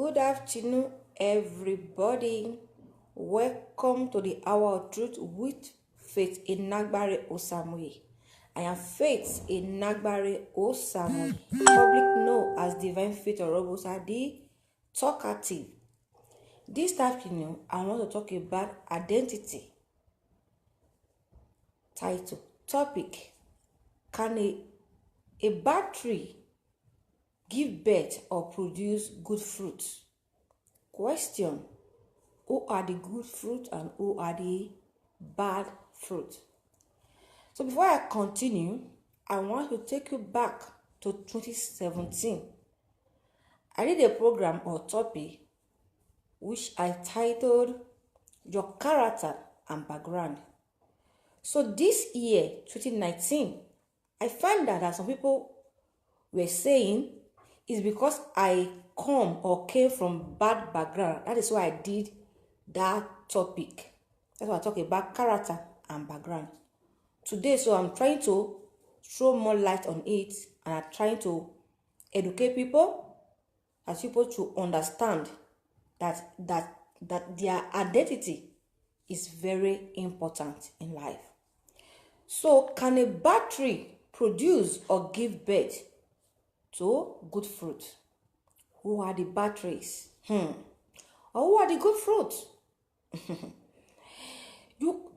Good afternoon, everybody. Welcome to the Hour of Truth with Faith Enagbare Osamuyi. I am Faith Enagbare Osamuyi, public known as Divine Faith Orobosa, the talkative. This afternoon, I want to talk about identity. Title, topic: can a bad tree give birth or produce good fruit? Question: who are the good fruit and who are the bad fruit? So before I continue, I want to take you back to 2017. I did a program or topic which I titled Your Character and Background. So this year, 2019, I found that some people were saying it's because I came from bad background. That is why I did that topic. That's why I talk about character and background today. So I'm trying to throw more light on it, and I'm trying to educate people, as people to understand that their identity is very important in life. So can a bad tree produce or give birth to good fruit? Who are the bad trees? Or who are the good fruits?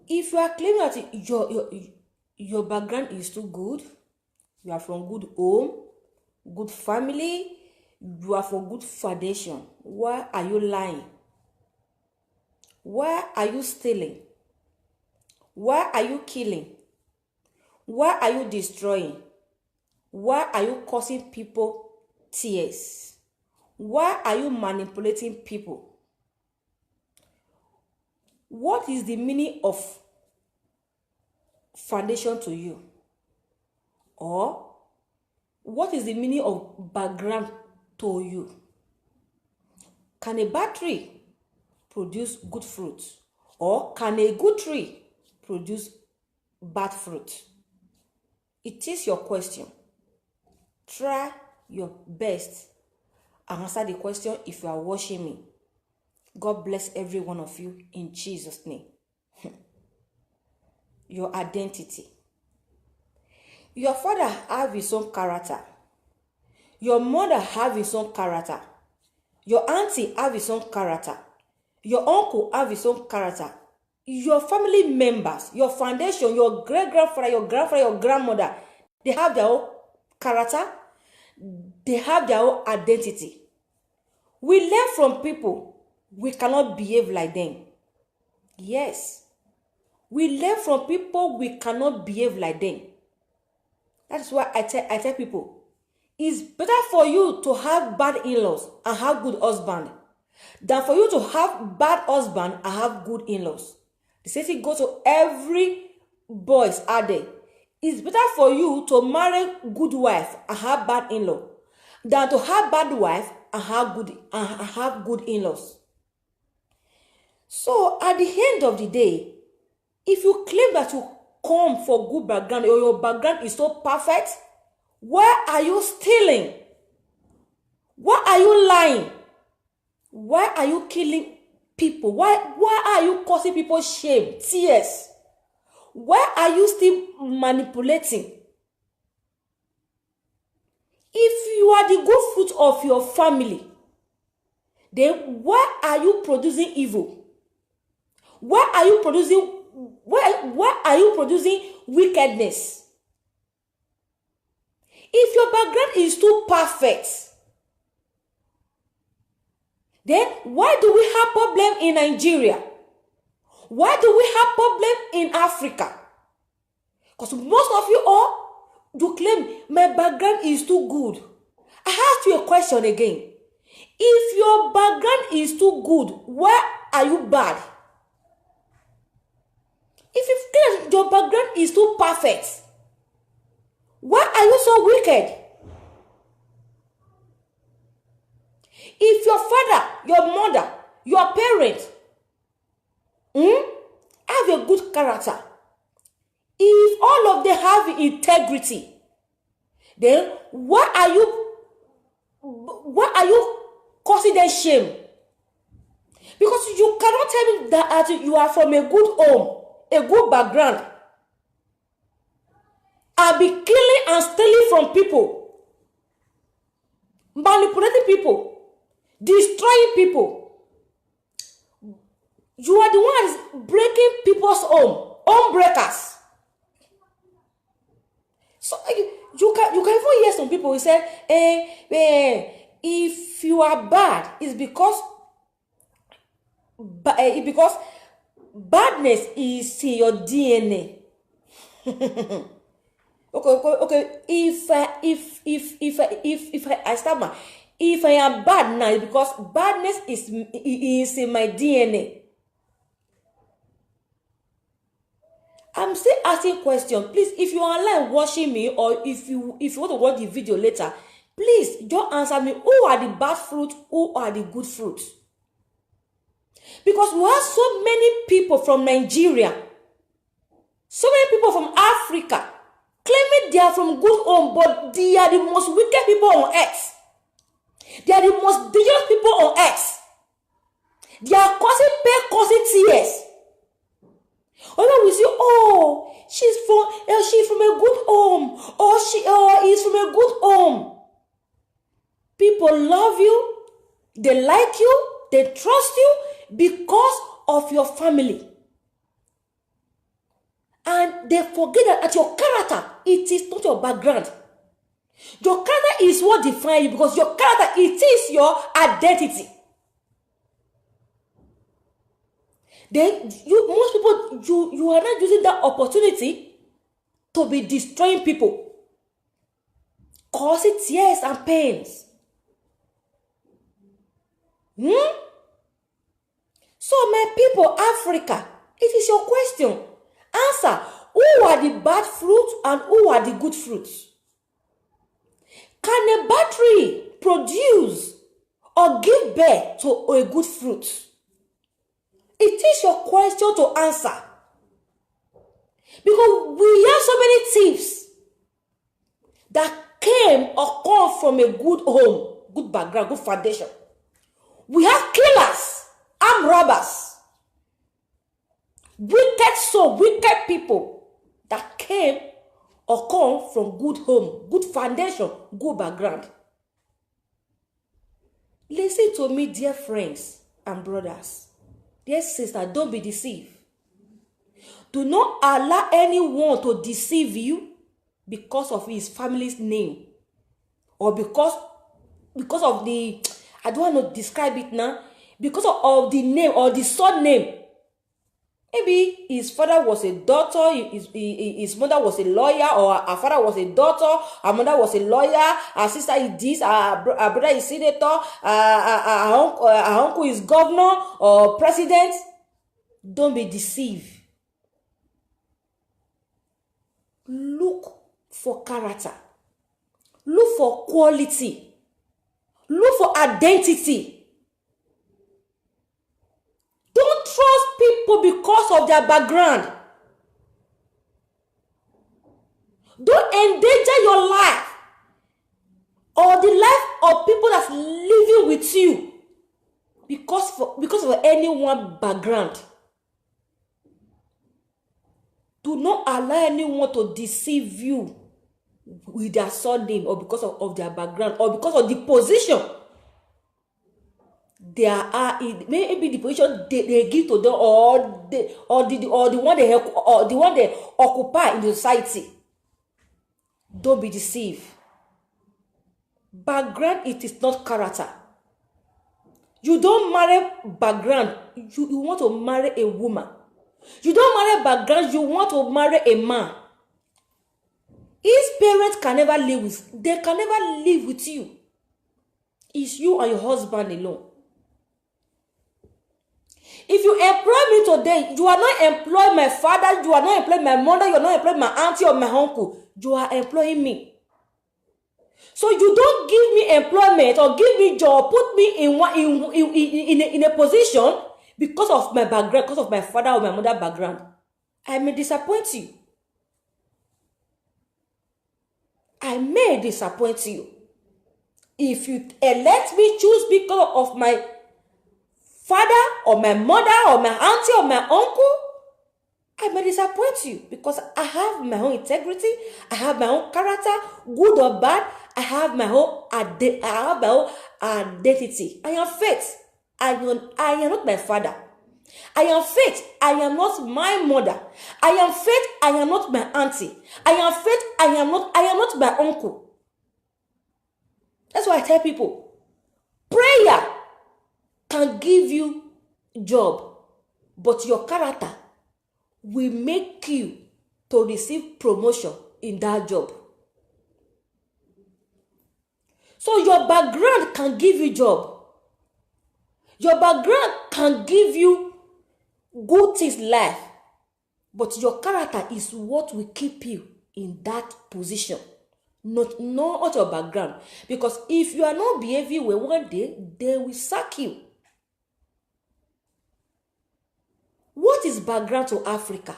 If you are claiming that your background is too good, you are from good home, good family, you are from good foundation, why are you lying? Why are you stealing? Why are you killing? Why are you destroying? Why are you causing people tears? Why are you manipulating people? What is the meaning of foundation to you? Or what is the meaning of background to you? Can a bad tree produce good fruit? Or can a good tree produce bad fruit? It is your question. Try your best and answer the question if you are watching me. God bless every one of you in Jesus' name. Your identity. Your father have his own character. Your mother have his own character. Your auntie have his own character. Your uncle have his own character. Your family members, your foundation, your great-grandfather, your grandfather, your grandmother, they have their own character. They have their own identity. We learn from people. We cannot behave like them. Yes. We learn from people. We cannot behave like them. That's why I tell people, it's better for you to have bad in-laws and have good husband than for you to have bad husband and have good in-laws. The same thing goes to every boys out there. It's better for you to marry good wife and have bad in-law than to have bad wife and have good in-laws. So at the end of the day, if you claim that you come for good background or your background is so perfect, why are you stealing? Why are you lying? Why are you killing people? Why are you causing people shame, tears? Why are you still manipulating? If you are the good fruit of your family, then why are you producing evil? Why are you producing wickedness? If your background is too perfect, then why do we have problem in Nigeria? Why do we have problem in Africa? Because most of you all do claim my background is too good. I ask you a question again. If your background is too good, why are you bad? If you feel your background is too perfect, why are you so wicked? If your father, your mother, your parents have a good character, if all of them have integrity, then why are you causing them shame. Because you cannot tell me that you are from a good home, a good background, and be killing and stealing from people, manipulating people, destroying people. You are the ones breaking people's home breakers. So you can even hear some people who say, if you are bad, it's because badness is in your DNA. Okay. If I stammer, if I am bad now, it's because badness is in my DNA. I'm still asking question. Please, if you are online watching me, or if you want to watch the video later, please don't answer me. Who are the bad fruit? Who are the good fruit? Because we have so many people from Nigeria, so many people from Africa, claiming they are from good home, but they are the most wicked people on earth. They are the most dangerous people on earth. They are causing tears. When we see, oh, she's from a good home, or he's from a good home. People love you, they like you, they trust you because of your family. And they forget that your character, it is not your background. Your character is what defines you, because your character, it is your identity. Then most people, you are not using that opportunity to be destroying people, causing tears and pains. So my people, Africa, it is your question. Answer. Who are the bad fruits and who are the good fruits? Can a bad tree produce or give birth to a good fruit? It is your question to answer. Because we have so many thieves that came or come from a good home, good background, good foundation. We have killers, armed robbers, wicked people that came or come from good home, good foundation, good background. Listen to me, dear friends and brothers. Dear sister, don't be deceived. Do not allow anyone to deceive you because of his family's name, or because of the, I don't want to describe it now, because of the name or the surname. Maybe his father was a doctor, his mother was a lawyer, or her father was a doctor, her mother was a lawyer, her sister is this, her brother is senator, her uncle is governor or president. Don't be deceived. Look for character. Look for quality. Look for identity. Don't trust people because of their background. Don't endanger your life or the life of people that's living with you because of anyone's background. Do not allow anyone to deceive you with their surname or because of their background or because of the position they are in. Maybe the position they give to them, or the one they occupy in the society. Don't be deceived. Background, it is not character. You don't marry background. You want to marry a woman. You don't marry background. You want to marry a man. His parents can never live with. They can never live with you. It's you and your husband alone. If you employ me today, you are not employing my father, you are not employing my mother, you are not employing my auntie or my uncle. You are employing me. So you don't give me employment or give me job, put me in a position because of my background, because of my father or my mother background. I may disappoint you. I may disappoint you. If you elect me, choose because of my father or my mother or my auntie or my uncle, I may disappoint you because I have my own integrity, I have my own character, good or bad. I have my own identity. I am faith. I am not my father. I am faith. I am not my mother. I am faith. I am not my auntie. I am faith. I am not my uncle. That's why I tell people, prayer can give you job, but your character will make you to receive promotion in that job. So your background can give you job. Your background can give you good things in life, but your character is what will keep you in that position, not your background. Because if you are not behaving well, one day they will sack you. What is background to Africa?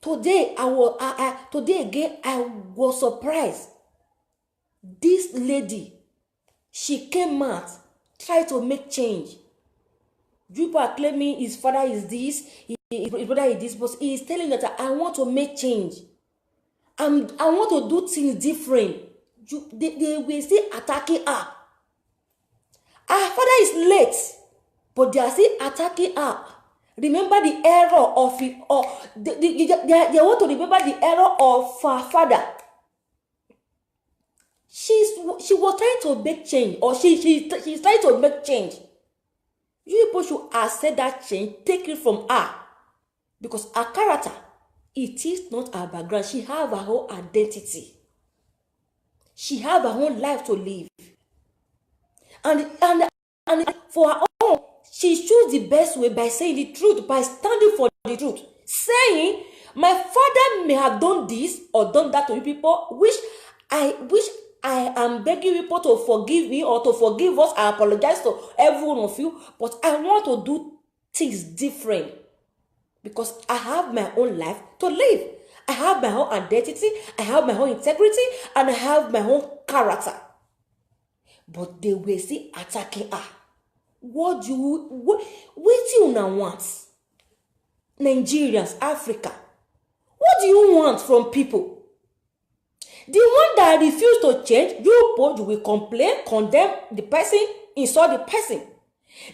Today I was surprised. This lady, she came out, tried to make change. People are claiming his father is this, his brother is this, but he is telling that I want to make change. I want to do things different. They will still attacking her. Her father is late, but they are still attacking her. Remember the error of it, or they want to remember the error of her father. She was trying to make change, or she's trying to make change. You people should accept that change, take it from her, because her character, it is not her background. She have her own identity. She have her own life to live, and for her own, she choose the best way by saying the truth, by standing for the truth, saying, my father may have done this or done that to you people, which I am begging people to forgive me or to forgive us. I apologize to every one of you, but I want to do things different because I have my own life to live. I have my own identity, I have my own integrity, and I have my own character. But they will still attacking her. What do you now want? Nigerians, Africa, what do you want from people? The one that refuse to change, you will complain, condemn the person, insult the person.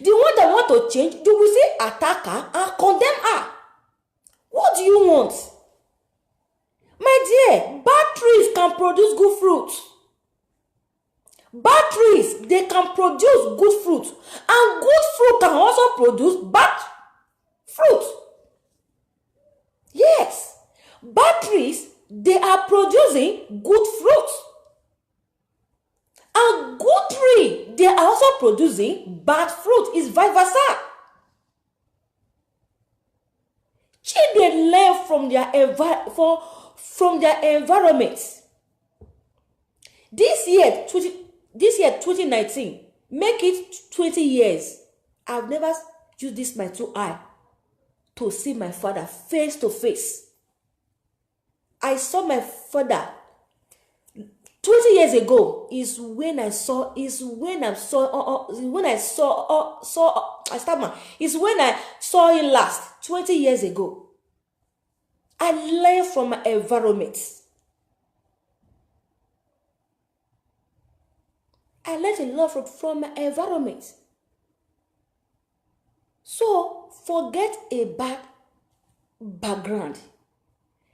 The one that want to change, you will say attack her and condemn her. What do you want? My dear, bad trees can produce good fruit. Bad trees, they can produce good fruit. And good fruit can also produce bad fruit. Yes, bad trees, they are producing good fruit. And good tree, they are also producing bad fruit. It's vice versa. Children learn from their environment. This year 2019, make it 20 years. I've never used this my two eye to see my father face to face. I saw my father 20 years ago is when I saw him last 20 years ago. I learned from my environment. I learned a lot from my environment. So forget a bad background.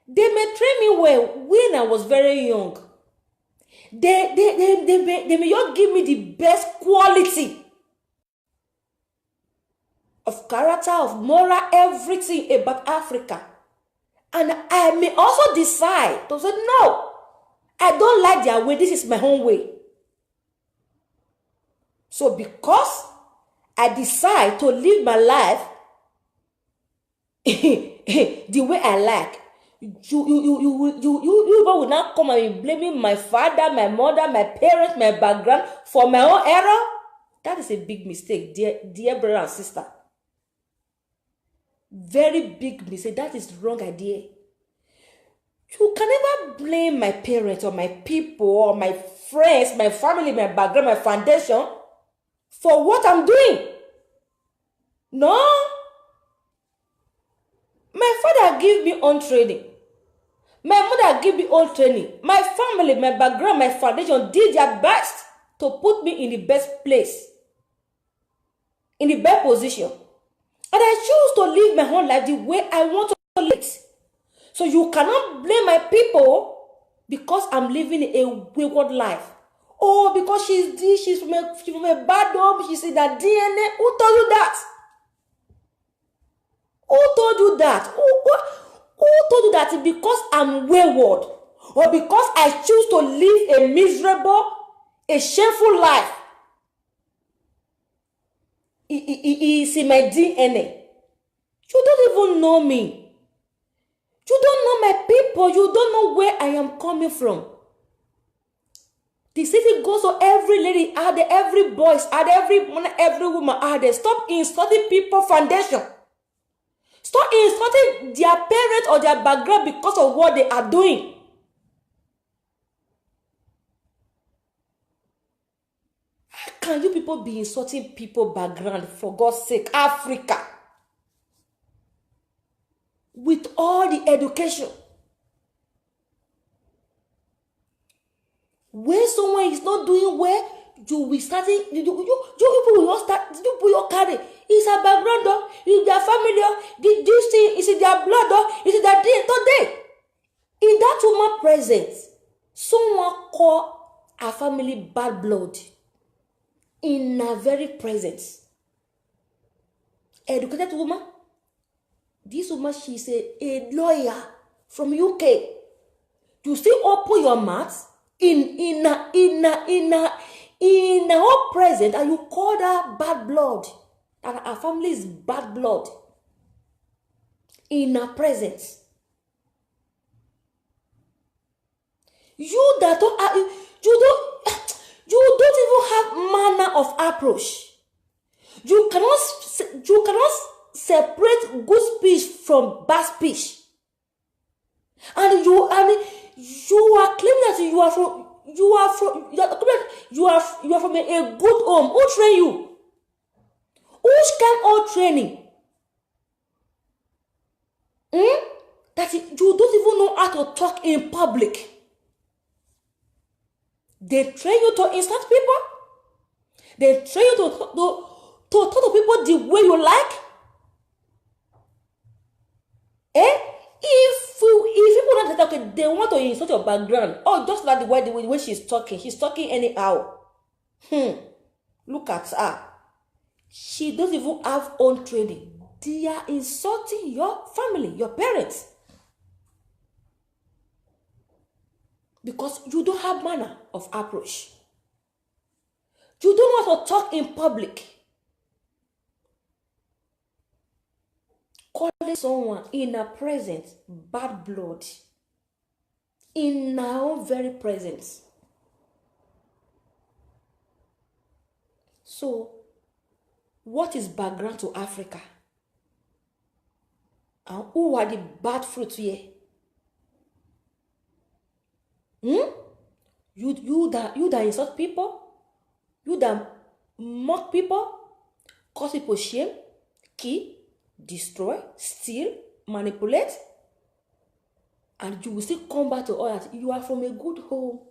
They may train me well when I was very young. They may just give me the best quality of character, of moral, everything about Africa. And I may also decide to say, no, I don't like their way, this is my own way. So because I decide to live my life the way I like, you will not come and be blaming my father, my mother, my parents, my background for my own error. That is a big mistake, dear brother and sister. Very big mistake. That is the wrong idea. You can never blame my parents or my people or my friends, my family, my background, my foundation for what I'm doing. No. My father gave me own training. My mother gave me own training. My family, my background, my foundation did their best to put me in the best place, in the best position. And I choose to live my whole life the way I want to live it. So you cannot blame my people because I'm living a wayward life. Oh, because she's this, she's from a bad home, she's in that DNA. Who told you that? Who told you that? Who told you that because I'm wayward or because I choose to live a miserable, a shameful life? It's in my DNA. You don't even know me. You don't know my people. You don't know where I am coming from. The city goes to every lady out there, every boy out there, every woman out there. Stop insulting people foundation. Stop insulting their parents or their background because of what they are doing. How can you people be insulting people background, for God's sake? Africa, with all the education, when someone is not doing well, you will start it. You people will start. You will carry. It's a background, though. It's their family. This thing is in their blood, though. It's in their today. In that woman presence, someone call a family bad blood. In her very presence, educated woman. This woman, she's a lawyer from UK. You still open your mouth in her presence, and you call her bad blood, and her family is bad blood. In her presence, you don't even have manner of approach. You cannot separate good speech from bad speech. And you are claiming that you are from a good home. Who train you? Which kind of training? That you don't even know how to talk in public. They train you to insult people. They train you to talk to people the way you like. If people don't talk, okay, they want to insult your background. Oh, just like the way she's talking anyhow. Look at her. She doesn't even have own training. They are insulting your family, your parents. Because you don't have manner of approach. You don't know how to talk in public. Calling someone in her presence bad blood. In her own very presence. So, what is background to Africa? And who are the bad fruits here? You that insult people, you that mock people, cause people shame, kill, destroy, steal, manipulate, and you will still come back to all that. You are from a good home.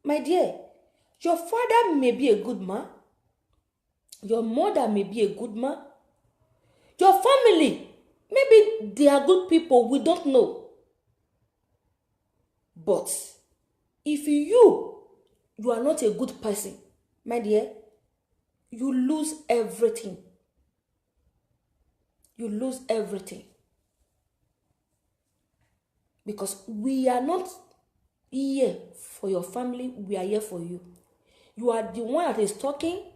My dear, your father may be a good man, your mother may be a good man, your family, maybe they are good people, we don't know. But if you are not a good person, my dear, you lose everything. You lose everything. Because we are not here for your family, we are here for you. You are the one that is talking,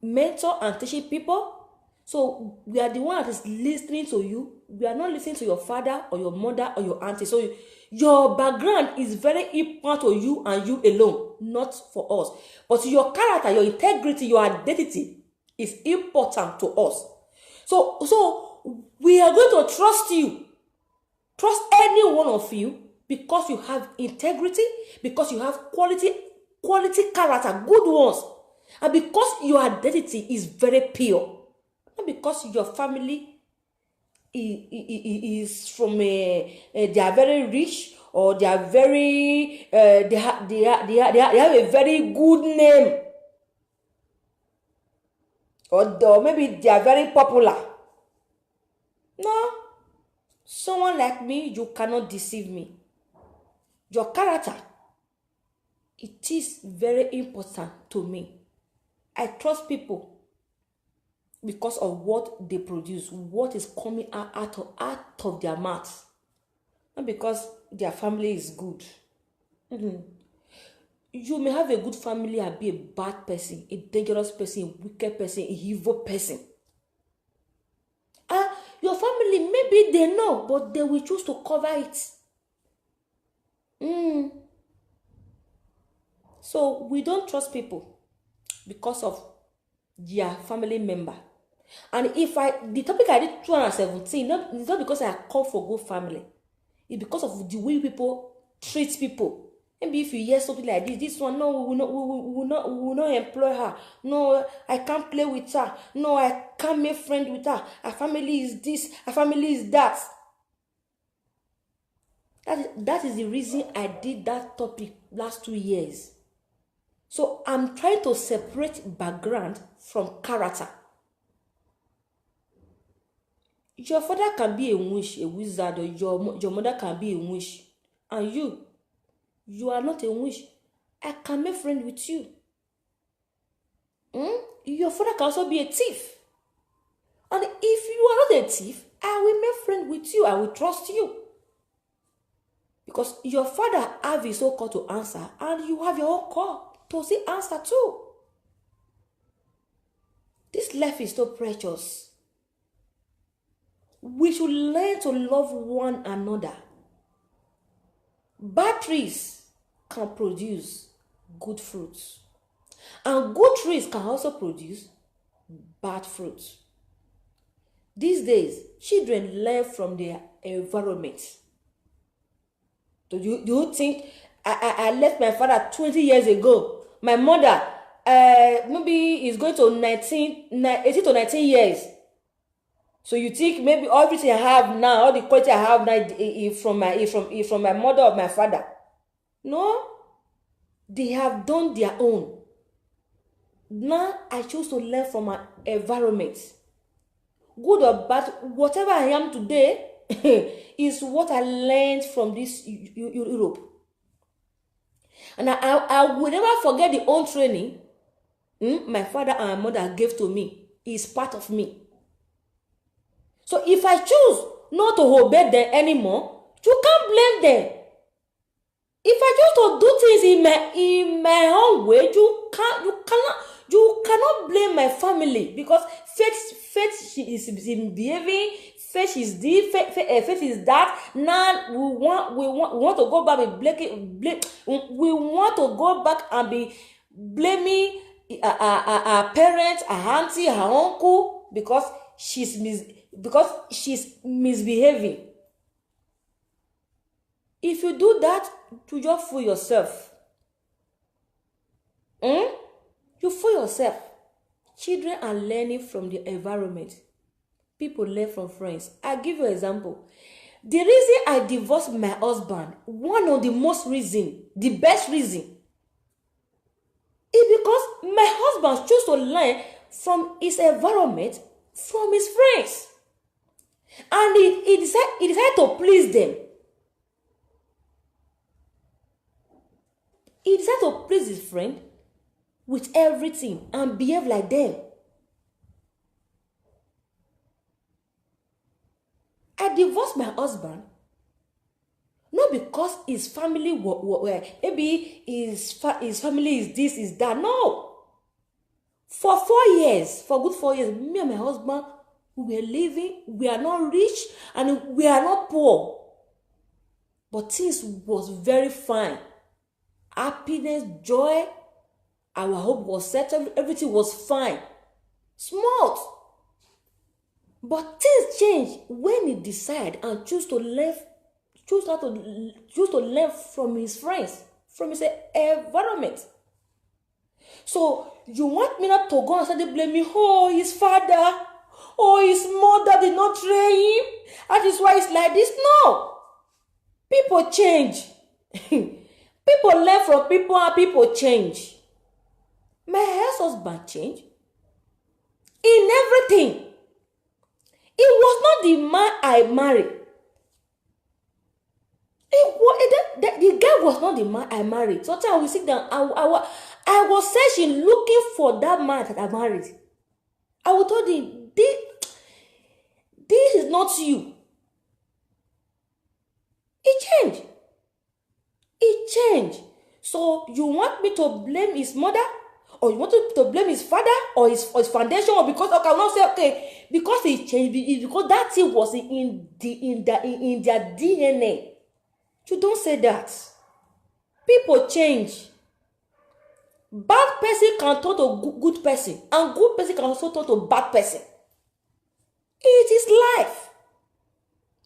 mentor and teaching people. So we are the one that is listening to you. We are not listening to your father or your mother or your auntie. So your background is very important to you and you alone, not for us. But your character, your integrity, your identity is important to us. So we are going to trust you. Trust any one of you because you have integrity, because you have quality character, good ones, and because your identity is very pure, not because your family is from they are very rich, or they are very they have a very good name, or maybe they are very popular. No, someone like me, you cannot deceive me. Your character, it is very important to me. I trust people because of what they produce, what is coming out of their mouths, not because their family is good. You may have a good family and be a bad person, a dangerous person, a wicked person, a evil person. Your family, maybe they know, but they will choose to cover it. So we don't trust people because of their family member. And the topic I did 217, it's not because I call for good family. It's because of the way people treat people. Maybe if you hear something like this one, no, we will not employ her. No, I can't play with her. No, I can't make friends with her. Her family is this, her family is that. That is the reason I did that topic last 2 years. So I'm trying to separate background from character. Your father can be a wizard, or your mother can be a witch, and you are not a witch. I can make friends with you. Your father can also be a thief, and if you are not a thief, I will make friends with you. I will trust you, because your father have his own call to answer, and you have your own call to see answer too. This life is so precious. We should learn to love one another. Bad trees can produce good fruits, and good trees can also produce bad fruits. These days, children learn from their environment. Do you think I left my father 20 years ago? My mother maybe is going to 18 to 19 years. So you think maybe everything I have now, all the quality I have now is from my mother or my father? No, they have done their own. Now I choose to learn from my environment. Good or bad, whatever I am today is what I learned from this Europe. And I will never forget the own training my father and my mother gave to me. It's part of me. So if I choose not to obey them anymore, you can't blame them. If I choose to do things in my own way, you cannot blame my family, because faith is behaving, faith is this, faith is that. Now we want to go back and we want to go back and be blaming our parents, our auntie, our uncle, because she's misbehaving. If you do that, you just fool yourself. You fool yourself. Children are learning from the environment. People learn from friends. I'll give you an example. The reason I divorced my husband, one of the most reason, the best reason, is because my husband chose to learn from his environment, from his friends. And he decided to please them. He decided to please his friend with everything and behave like them. I divorced my husband not because his family were maybe his family is this, is that. No. For 4 years, for good 4 years, me and my husband, we were living. We are not rich and we are not poor, but things was very fine. Happiness, joy, our hope was settled. Everything was fine, smooth. But things change when he decide and choose to leave choose to learn from his friends, from his environment. So you want me not to go and start blaming, oh, his father, oh, his mother did not train him, that is why it's like this. No. People change. People learn from people and people change. My ex-husband changed in everything. It was not the man I married. The guy was not the man I married. So I will sit down. I was searching, looking for that man that I married. I will tell him, this is not you. It changed. It changed. So you want me to blame his mother, or you want to blame his father, or his foundation, or because I cannot say okay because he changed, because that thing was in their DNA. You don't say that. People change. Bad person can turn to good person, and good person can also turn to bad person. It is life.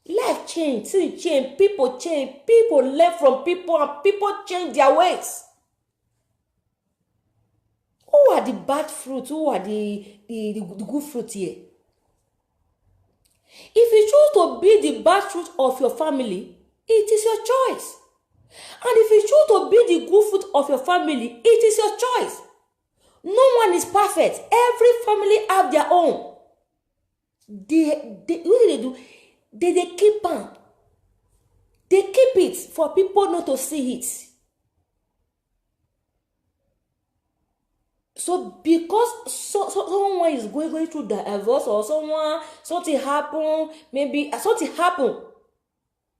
Life change, things change, people learn from people, and people change their ways. Who are the bad fruits? Who are the good fruits here? If you choose to be the bad fruit of your family, it is your choice. And if you choose to be the good fruit of your family, it is your choice. No one is perfect. Every family have their own. What do they do? They keep on. They keep it for people not to see it. So because someone is going through the divorce, or something happened, maybe something happened,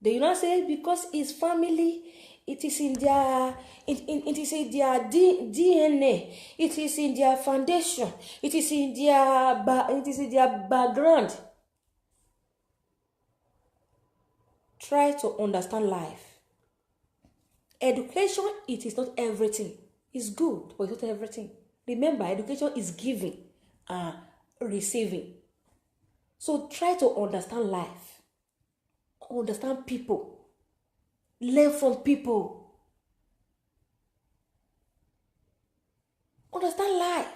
they not say because it's family, it is in their it is in their DNA, it is in their foundation, it is in their background. Try to understand life. Education, it is not everything. It's good, but it's not everything. Remember, education is giving and receiving. So try to understand life. Understand people. Learn from people. Understand life.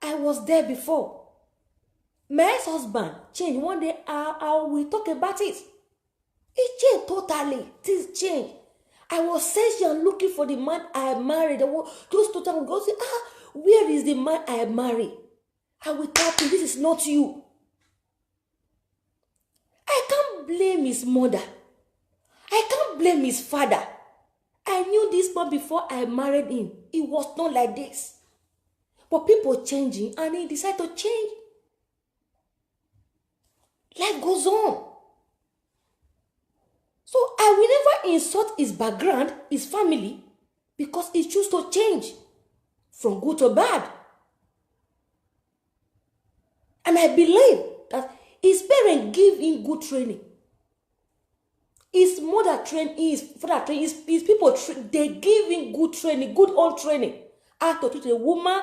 I was there before. My ex-husband changed. One day I will talk about it. It changed totally. Things changed. I was searching and looking for the man I married. I was just totally go say, where is the man I married? I will tell him, this is not you. I can't blame his mother. I can't blame his father. I knew this man before I married him. It was not like this. But people changing, and he decided to change. Life goes on. So I will never insult his background, his family, because he chose to change from good to bad. And I believe that his parents give him good training. His mother trained him, his father trained his people, they give him good training, good old training. How to treat a woman,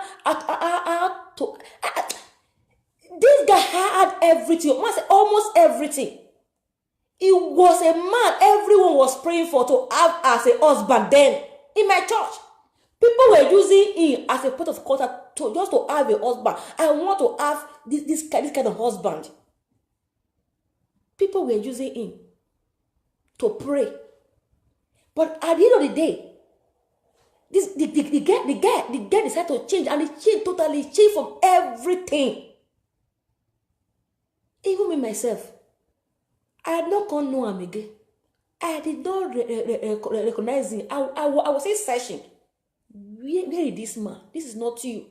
this guy had everything, almost everything. He was a man everyone was praying for to have as a husband then in my church. People were using him as a point of contact just to have a husband. I want to have this kind of husband. People were using him to pray. But at the end of the day, the guy decided to change, and he changed totally, changed from everything. Even me myself, I had not gone know him again. I did not recognize him. I was still searching. Where is this man? This is not you.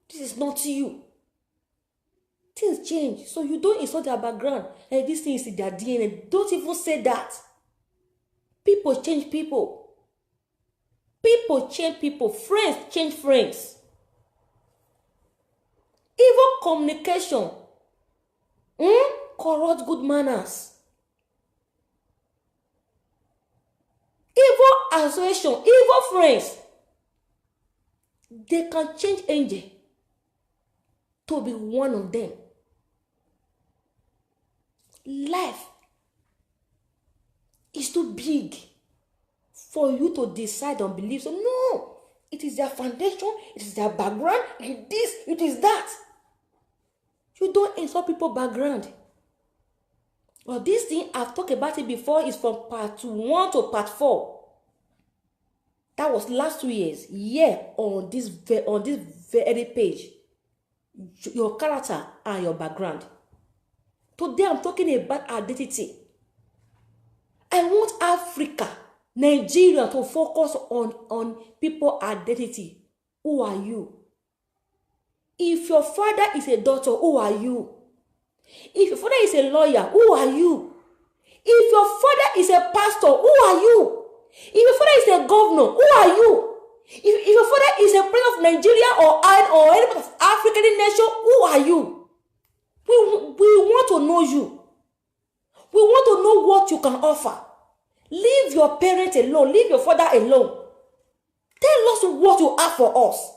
This is not you. Things change. So you don't insult their background. And this thing is in their DNA. Don't even say that. People change people. People change people. Friends change friends. Even communication corrupts good manners. Evil association, evil friends, they can change angel to be one of them. Life is too big for you to decide on belief. So no, it is their foundation, it is their background, it is this, it is that. You don't insult people's background. Well, this thing, I've talked about it before, is from part 1 to part 4. That was last 2 years. Yeah, on this very page. Your character and your background. Today, I'm talking about identity. I want Africa, Nigeria, to focus on people's identity. Who are you? If your father is a doctor, who are you? If your father is a lawyer, who are you? If your father is a pastor, who are you? If your father is a governor, who are you? If your father is a president of Nigeria or any part of African nation, who are you? We want to know you. We want to know what you can offer. Leave your parents alone. Leave your father alone. Tell us what you have for us.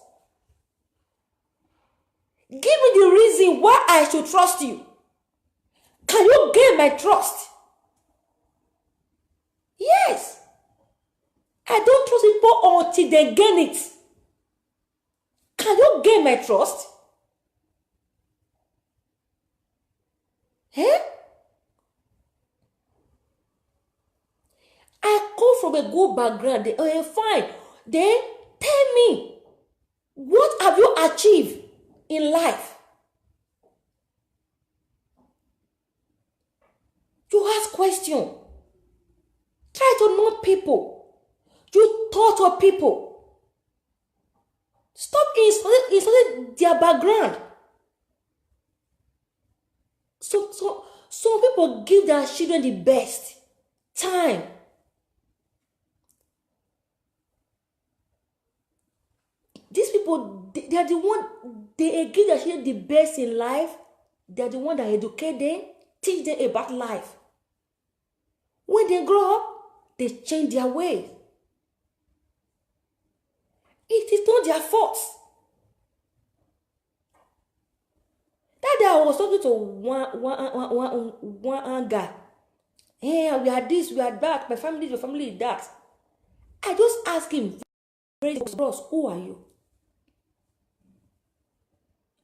Give me the reason why I should trust you. Can you gain my trust? Yes. I don't trust people until they gain it. Can you gain my trust? Eh? I come from a good background. Okay, fine. Then tell me, what have you achieved in life? You ask questions. Try to know people. You talk to people. Stop insulting their background. So some people give their children the best time. These people, they are the one, they give their children the best in life. They are the one that educate them, teach them about life. When they grow up, they change their ways. It is not their fault. That day I was talking to one guy. Hey, we are this, we are that. My family, your family is that. I just asked him, bros, who are you?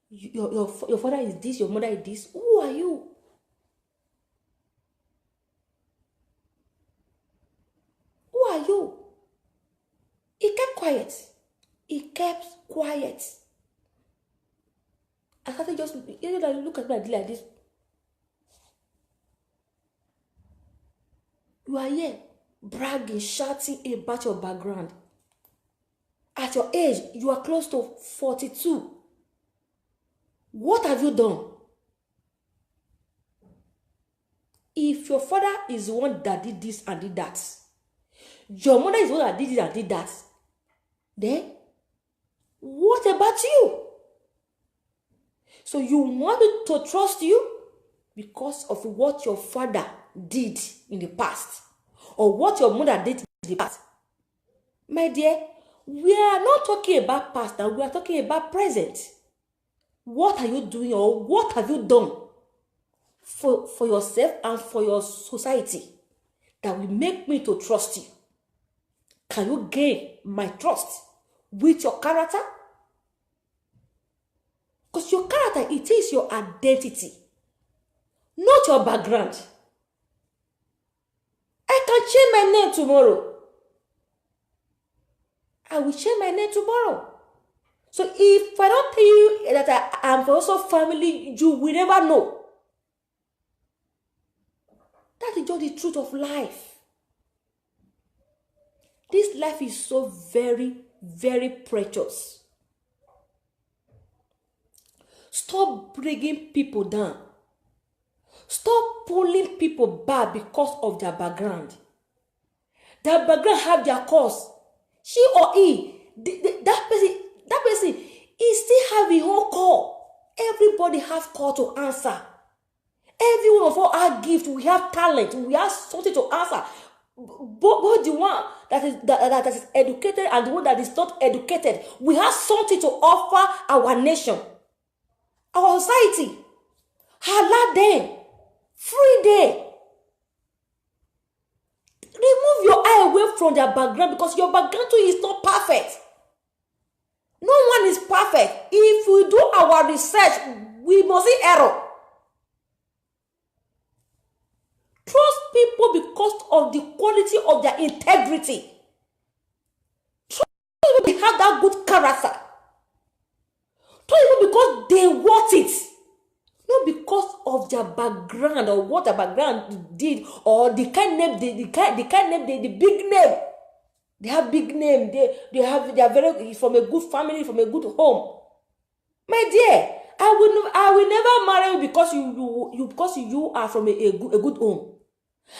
Your father is this, your mother is this. Who are you? Who are you? He kept quiet. He kept quiet. I started just, look at me like this. You are here bragging, shouting about your background. At your age, you are close to 42. What have you done? If your father is the one that did this and did that, your mother is the one that did this and did that, then what about you? So you want me to trust you because of what your father did in the past or what your mother did in the past. My dear, we are not talking about past now, we are talking about present. What are you doing or what have you done for yourself and for your society that will make me to trust you? Can you gain my trust with your character? Because your character, it is your identity, not your background. I can change my name tomorrow. I will change my name tomorrow. So if I don't tell you that I am also family, you will never know. That is just the truth of life. This life is so very, very precious. Stop bringing people down. Stop pulling people back because of their background. Their background have their cause. She or he, that person, he still have a whole call. Everybody has call to answer. Every one of us have gift. We have talent. We have something to answer. Both the one that is educated and the one that is not educated, we have something to offer our nation, our society. Allow them, free them. Remove your eye away from their background, because your background too is not perfect. No one is perfect. If we do our research, we must see error. Trust people because of the quality of their integrity. Trust people because they have that good character. Trust people because they want it. Not because of their background or what their background did, or the kind name, the big name. They have big name. They are very from a good family, from a good home. My dear, I will never marry you because you are from a good home.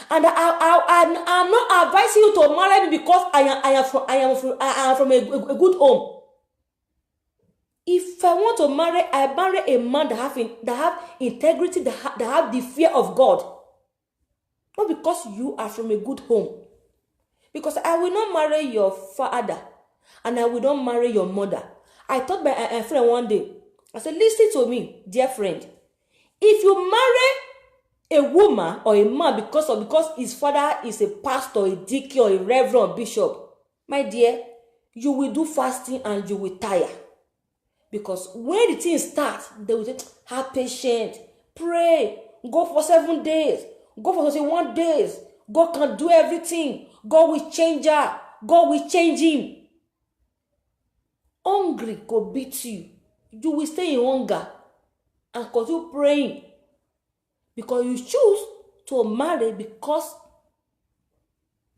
And I'm not advising you to marry me because I am from a good home. If I want to marry, I marry a man that have integrity, that have the fear of God. Not because you are from a good home. Because I will not marry your father, and I will not marry your mother. I told my friend one day, I said, listen to me, dear friend. If you marry a woman or a man because his father is a pastor, a deacon, or a reverend, or bishop, my dear, you will do fasting and you will tire. Because when the thing starts, they will say, have patience, pray, go for 7 days, go for 21 days. God can do everything. God will change her. God will change him. Hungry go beat you. You will stay in hunger and continue praying. Because you choose to marry because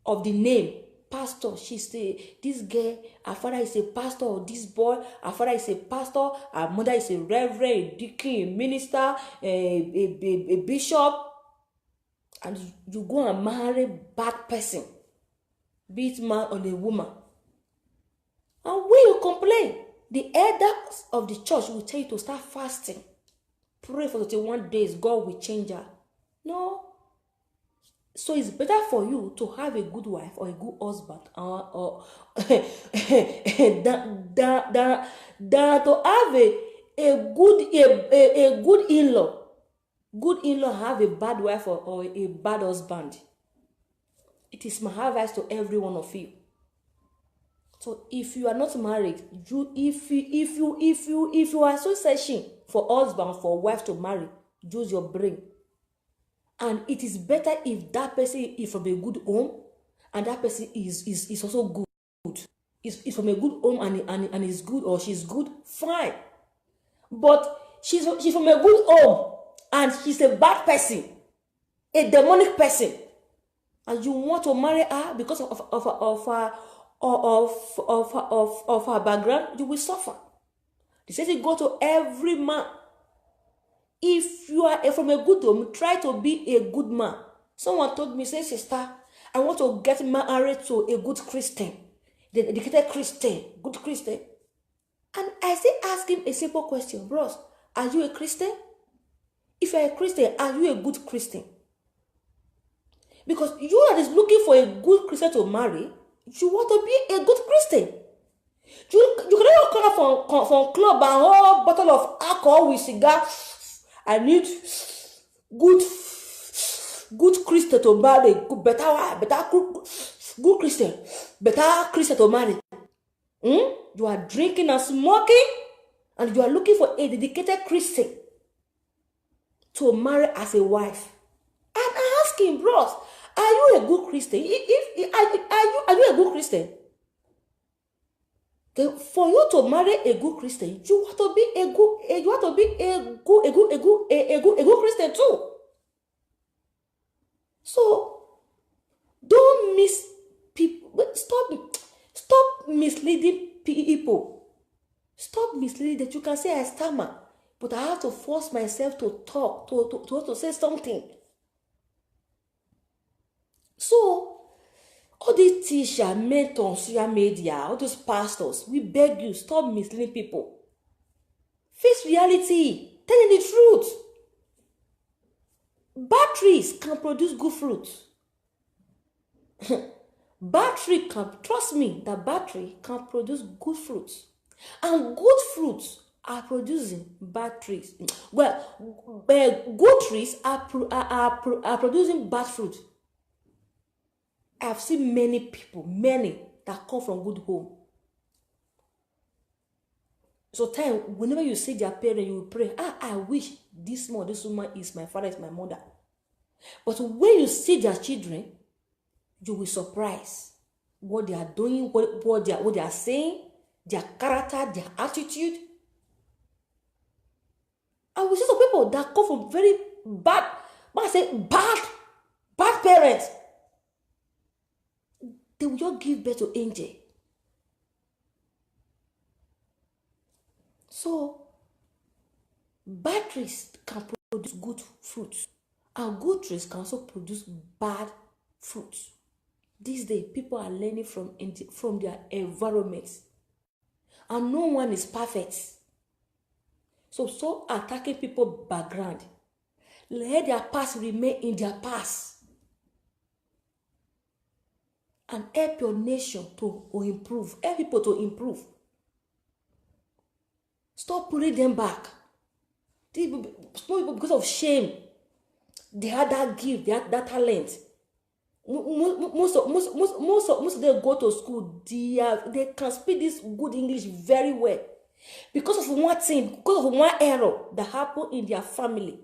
of the name. Pastor, she say, this girl, her father is a pastor, or this boy, her father is a pastor, her mother is a reverend, a deacon, a minister, a bishop, and you go and marry bad person, be it man or a woman. And when you complain, the elders of the church will tell you to start fasting. Pray for 31 days, God will change her. No. So it's better for you to have a good wife or a good husband, or than to have a good in-law. Good in-law have a bad wife or a bad husband. It is my advice to every one of you. So if you are not married, if you are so searching for husband, for wife to marry, use your brain. And it is better if that person is from a good home, and that person is also good. Is from a good home and is good, or she's good, fine. But she's from a good home and she's a bad person, a demonic person, and you want to marry her because of her background, you will suffer. They say to go to every man. If you are from a good home, try to be a good man. Someone told me, say, sister, I want to get married to a good Christian, the dedicated Christian, good Christian. And I still ask him a simple question, bros, are you a Christian? If you're a Christian, are you a good Christian? Because you that is looking for a good Christian to marry, you want to be a good Christian. You cannot come from club and whole bottle of alcohol with cigar. I need good Christian to marry, good Christian, better Christian to marry. You are drinking and smoking, and you are looking for a dedicated Christian to marry as a wife. And I ask him, bros, are you a good Christian? Are you a good Christian? For you to marry a good Christian, you want to be a good Christian too. So don't miss people. Stop misleading people. Stop misleading that you can say I stammer, but I have to force myself to talk, to say something. So all these teachers, mentors, social media, all those pastors, we beg you, stop misleading people. Face reality. Tell them the truth. Batteries can produce good fruits. Trust me, that battery can produce good fruits. And good fruits are producing bad trees. Well, good trees are producing bad fruit. I've seen many people, many that come from good home. So whenever you see their parent, you will pray, I wish this woman is my father, is my mother. But when you see their children, you will surprise what they are doing, what they are saying, their character, their attitude. And we see some people that come from very bad parents. They will just give birth to angel. So, bad trees can produce good fruits, and good trees can also produce bad fruits. These days, people are learning from their environments, and no one is perfect. So attacking people's background. Let their past remain in their past, and help your nation to improve. Help people to improve. Stop pulling them back. Small people, because of shame, they had that gift, they had that talent. Most of them go to school. They can speak this good English very well. Because of one thing, because of one error that happened in their family,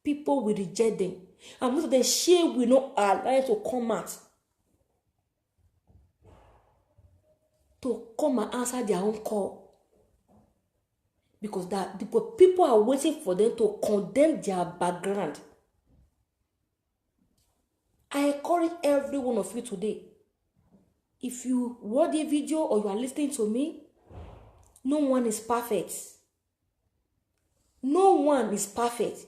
people will reject them. And most of them, shame will not allow them to come out, to come and answer their own call. Because people are waiting for them to condemn their background. I encourage every one of you today, if you watch the video or you are listening to me, no one is perfect. No one is perfect.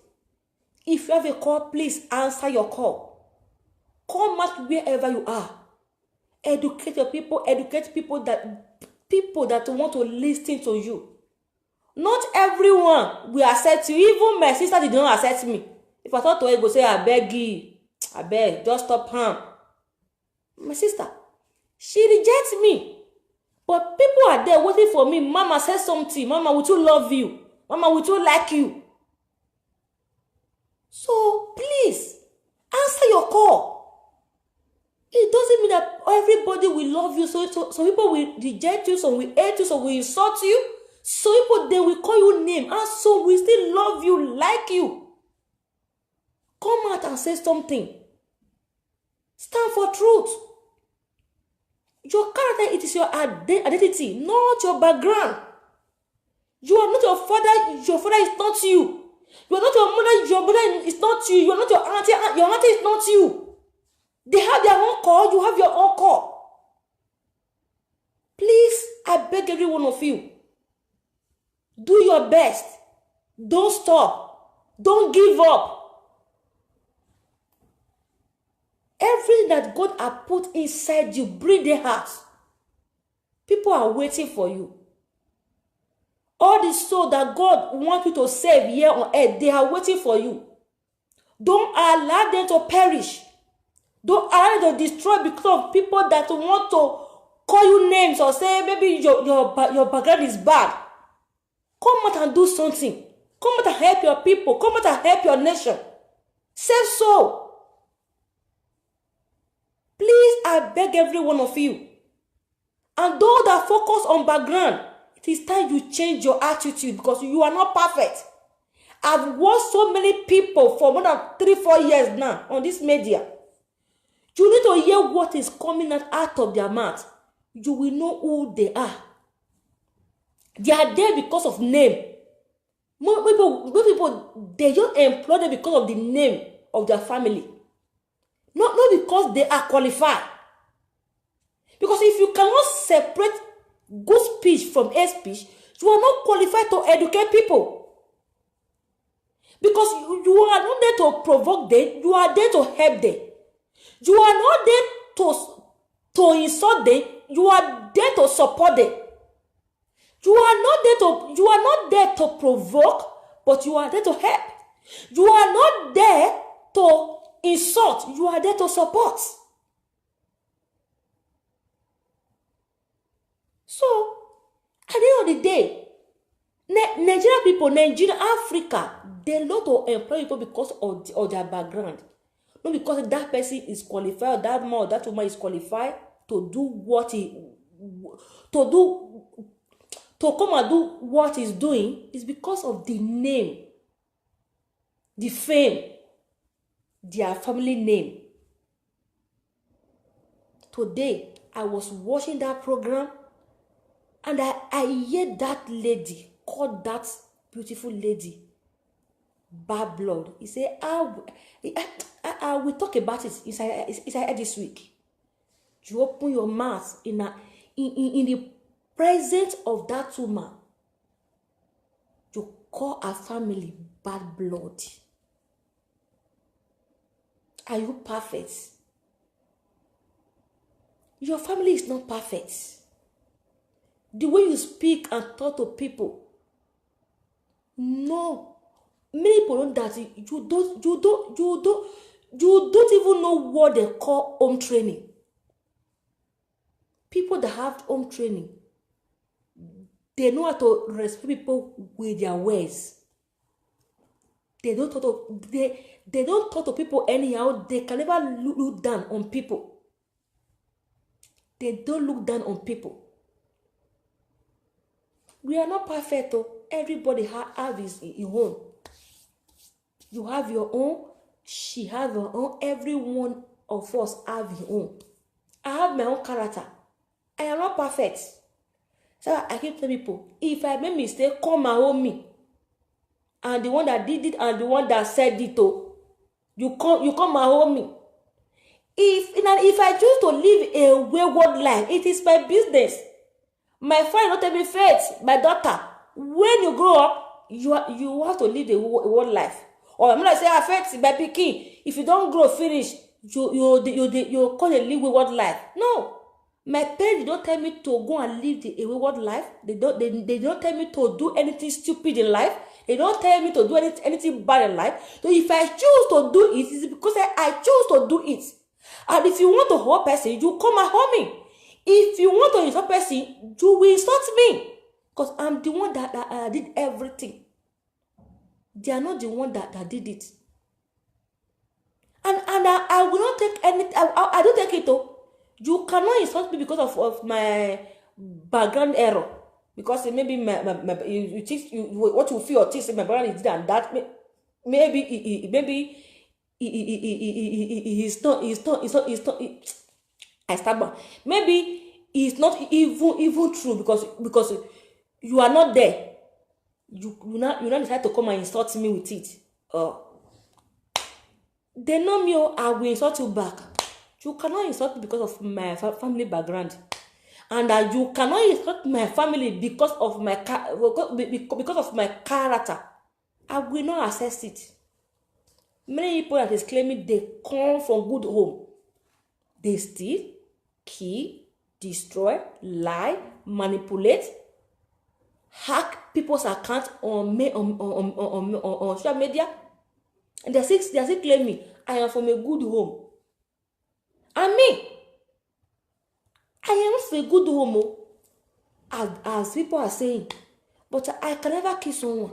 If you have a call, please answer your call. Come out wherever you are. Educate your people. Educate people that want to listen to you. Not everyone will accept you. Even my sister did not accept me. If I thought to her, go say, I beg, just stop him. My sister, she rejects me. But people are there waiting for me. Mama says something. Mama, would you love you? Mama, would you like you? So, please, answer your call. It doesn't mean that everybody will love you. So some people will reject you, some will hate you, some will insult you. Some people, they will call you name. And some will still love you, like you. Come out and say something. Stand for truth. Your character, it is your identity, not your background. You are not your father. Your father is not you. You are not your mother. Your mother is not you. You are not your auntie. Your auntie is not you. They have their own call. You have your own call. Please, I beg every one of you. Do your best. Don't stop. Don't give up. Everything that God has put inside you, bring their hearts. People are waiting for you. All the soul that God wants you to save here on earth, they are waiting for you. Don't allow them to perish. Don't allow them to destroy because of people that want to call you names or say maybe your background is bad. Come out and do something. Come out and help your people. Come out and help your nation. Save soul. Please, I beg every one of you. And those that focus on background, it is time you change your attitude because you are not perfect. I've watched so many people for more than 3-4 years now on this media. You need to hear what is coming out of their mouth. You will know who they are. They are there because of name. Most people, they just employ them because of the name of their family. Not because they are qualified. Because if you cannot separate good speech from hate speech, you are not qualified to educate people. Because you are not there to provoke them, you are there to help them. You are not there to insult them, you are there to support them. You are not there to provoke, but you are there to help. You are not there to insult, you are there to support. So, at the end of the day, Nigerian people, Africa, they love to employ people because of their background. not because that person is qualified, or that man or that woman is qualified to do what he to come and do what he's doing. Is because of the name, the fame, their family name. Today, I was watching that program and I heard that lady, called that beautiful lady, bad blood. He said, I will talk about it inside this week. You open your mouth in the presence of that woman. You call her family bad blood. Are you perfect? Your family is not perfect. The way you speak and talk to people. No. Many people know that you don't even know what they call home training. People that have home training, they know how to respect people with their words. They don't talk to people anyhow. They can never look down on people. They don't look down on people. We are not perfect though. Everybody have his own. You have your own. She have her own. Every one of us have his own. I have my own character. I am not perfect. So I keep telling people, if I make mistake, come and hold me. And the one that did it and the one that said it, oh, you come and hold me. If I choose to live a wayward life, it is my business. My friend don't tell me, Faith, my daughter, when you grow up, you have to live a wayward life. Or I'm not saying, Faith, my pikin, if you don't grow, finish, you call a live wayward life. No. My parents don't tell me to go and live a wayward life. They don't tell me to do anything stupid in life. They don't tell me to do anything bad in life. So if I choose to do it, it's because I choose to do it. And if you want to hold person, you come and hold me. If you want to insult person, you will insult me. Because I'm the one that did everything. They are not the one that did it. And I will not take anything. I don't take it though. You cannot insult me because of my background error. Because maybe you think what you feel or think my background is and that. Maybe he's not. I stumble. Maybe it's not even true because you are not there. You not decide to come and insult me with it. They know me. I will insult you back. You cannot insult me because of my family background, and you cannot insult my family because of my character. I will not accept it. Many people that is claiming they come from good home, they steal, kill, destroy, lie, manipulate, hack people's accounts on social media, and they're still claiming I am from a good home. And me, I am not from a good home, as people are saying, but I can never kill someone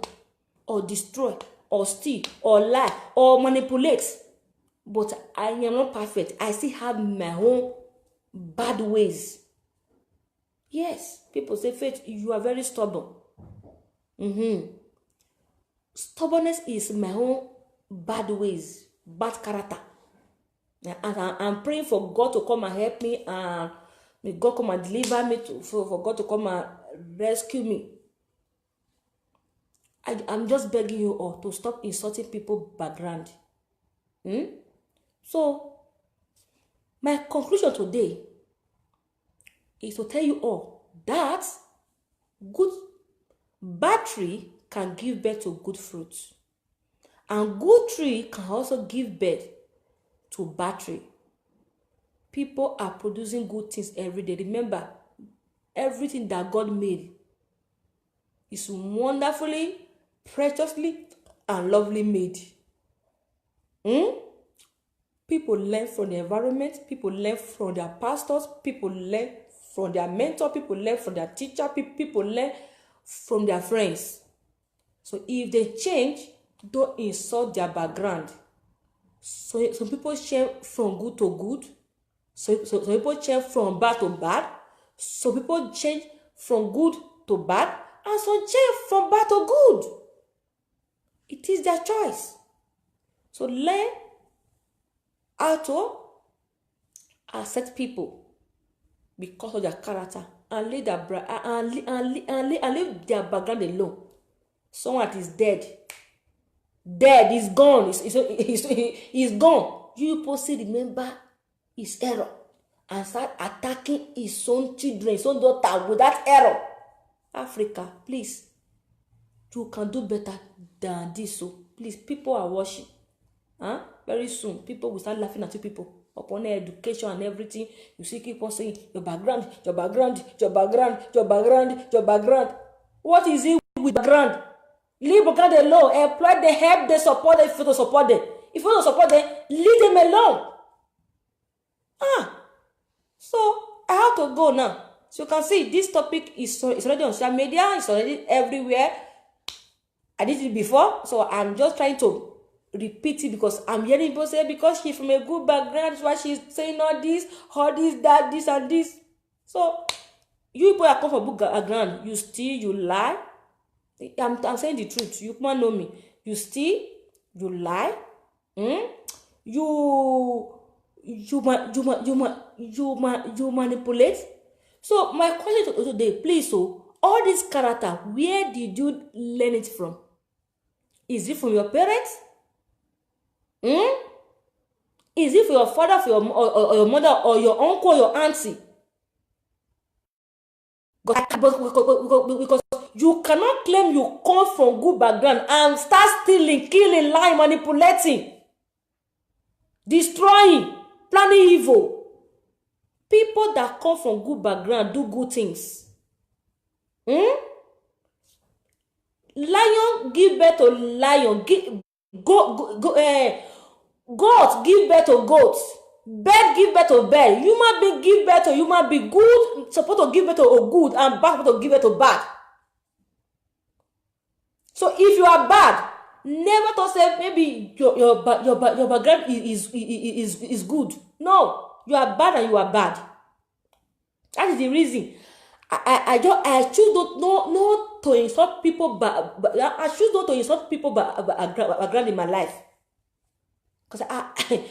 or destroy or steal or lie or manipulate. But I am not perfect. I still have my own bad ways. Yes, people say, Faith, you are very stubborn. Stubbornness is my own bad ways, bad character. And I'm praying for God to come and help me, and may God come and deliver me, for God to come and rescue me. I'm just begging you all to stop insulting people's background. So, my conclusion today is to tell you all that bad tree can give birth to good fruits. And good tree can also give birth to bad tree. People are producing good things every day. Remember, everything that God made is wonderfully, preciously, and lovely made. People learn from the environment. People learn from their pastors. People learn from their mentor. People learn from their teacher. People learn from their friends. So if they change, don't insult their background. So some people change from good to good. Some people change from bad to bad. Some people change from good to bad. And some change from bad to good. It is their choice. So learn how to accept people because of their character and leave their leave their background alone. Someone that is dead is gone. He's gone. You people still remember his error and start attacking his own children, his own daughter with that error. Africa, please, you can do better than this. So please, people are watching. Very soon, people will start laughing at you people upon their education and everything. You see, keep on saying your background. What is it with background? Leave background alone. Employ the help, they support them if you don't support them. If you don't support them, leave them alone. So I have to go now. So you can see this topic is already on social media. It's already everywhere. I did it before, so I'm just trying to repeat it because I'm hearing people say because she's from a good background, that's why she's saying all this, that, this and this. So you people are come from good background, you steal, you lie. I'm saying the truth. You can't know me. You steal, you lie, you manipulate. So my question today, please, so all this character, where did you learn it from? Is it from your parents? Is it for your father, for your mother, or your uncle, or your auntie? Because you cannot claim you come from good background and start stealing, killing, lying, manipulating, destroying, planning evil. People that come from good background do good things. Lion give birth to lion. Goat give birth to goats. Bird give birth to bird. Human being give birth to human being. Good supposed to give birth to a good, and bad supposed to give birth to bad. So if you are bad, never to say maybe your background is good. No, you are bad and you are bad. That is the reason. I choose not to insult people, but I choose not to insult people background in my life. Because I have seen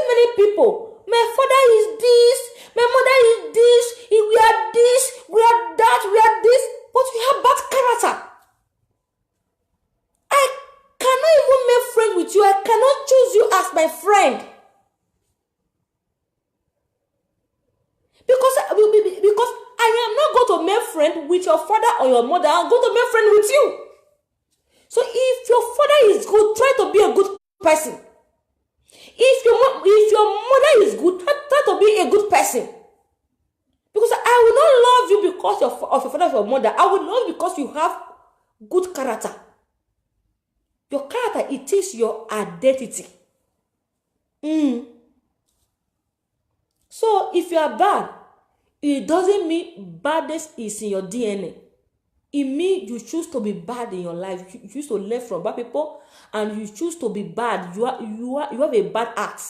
many people. My father is this, my mother is this, we are this, we are that, we are this, but we have bad character. I cannot even make friends with you. I cannot choose you as my friend. Because I am not going to make friend with your father or your mother. I'm going to make friend with you. So if your father is good, try to be a good person. If your mother is good, try to be a good person. Because I will not love you because of your father or your mother. I will love you because you have good character. Your character, it is your identity. So if you are bad, it doesn't mean badness is in your DNA. It means you choose to be bad in your life. You choose to learn from bad people, and you choose to be bad. You have a bad act.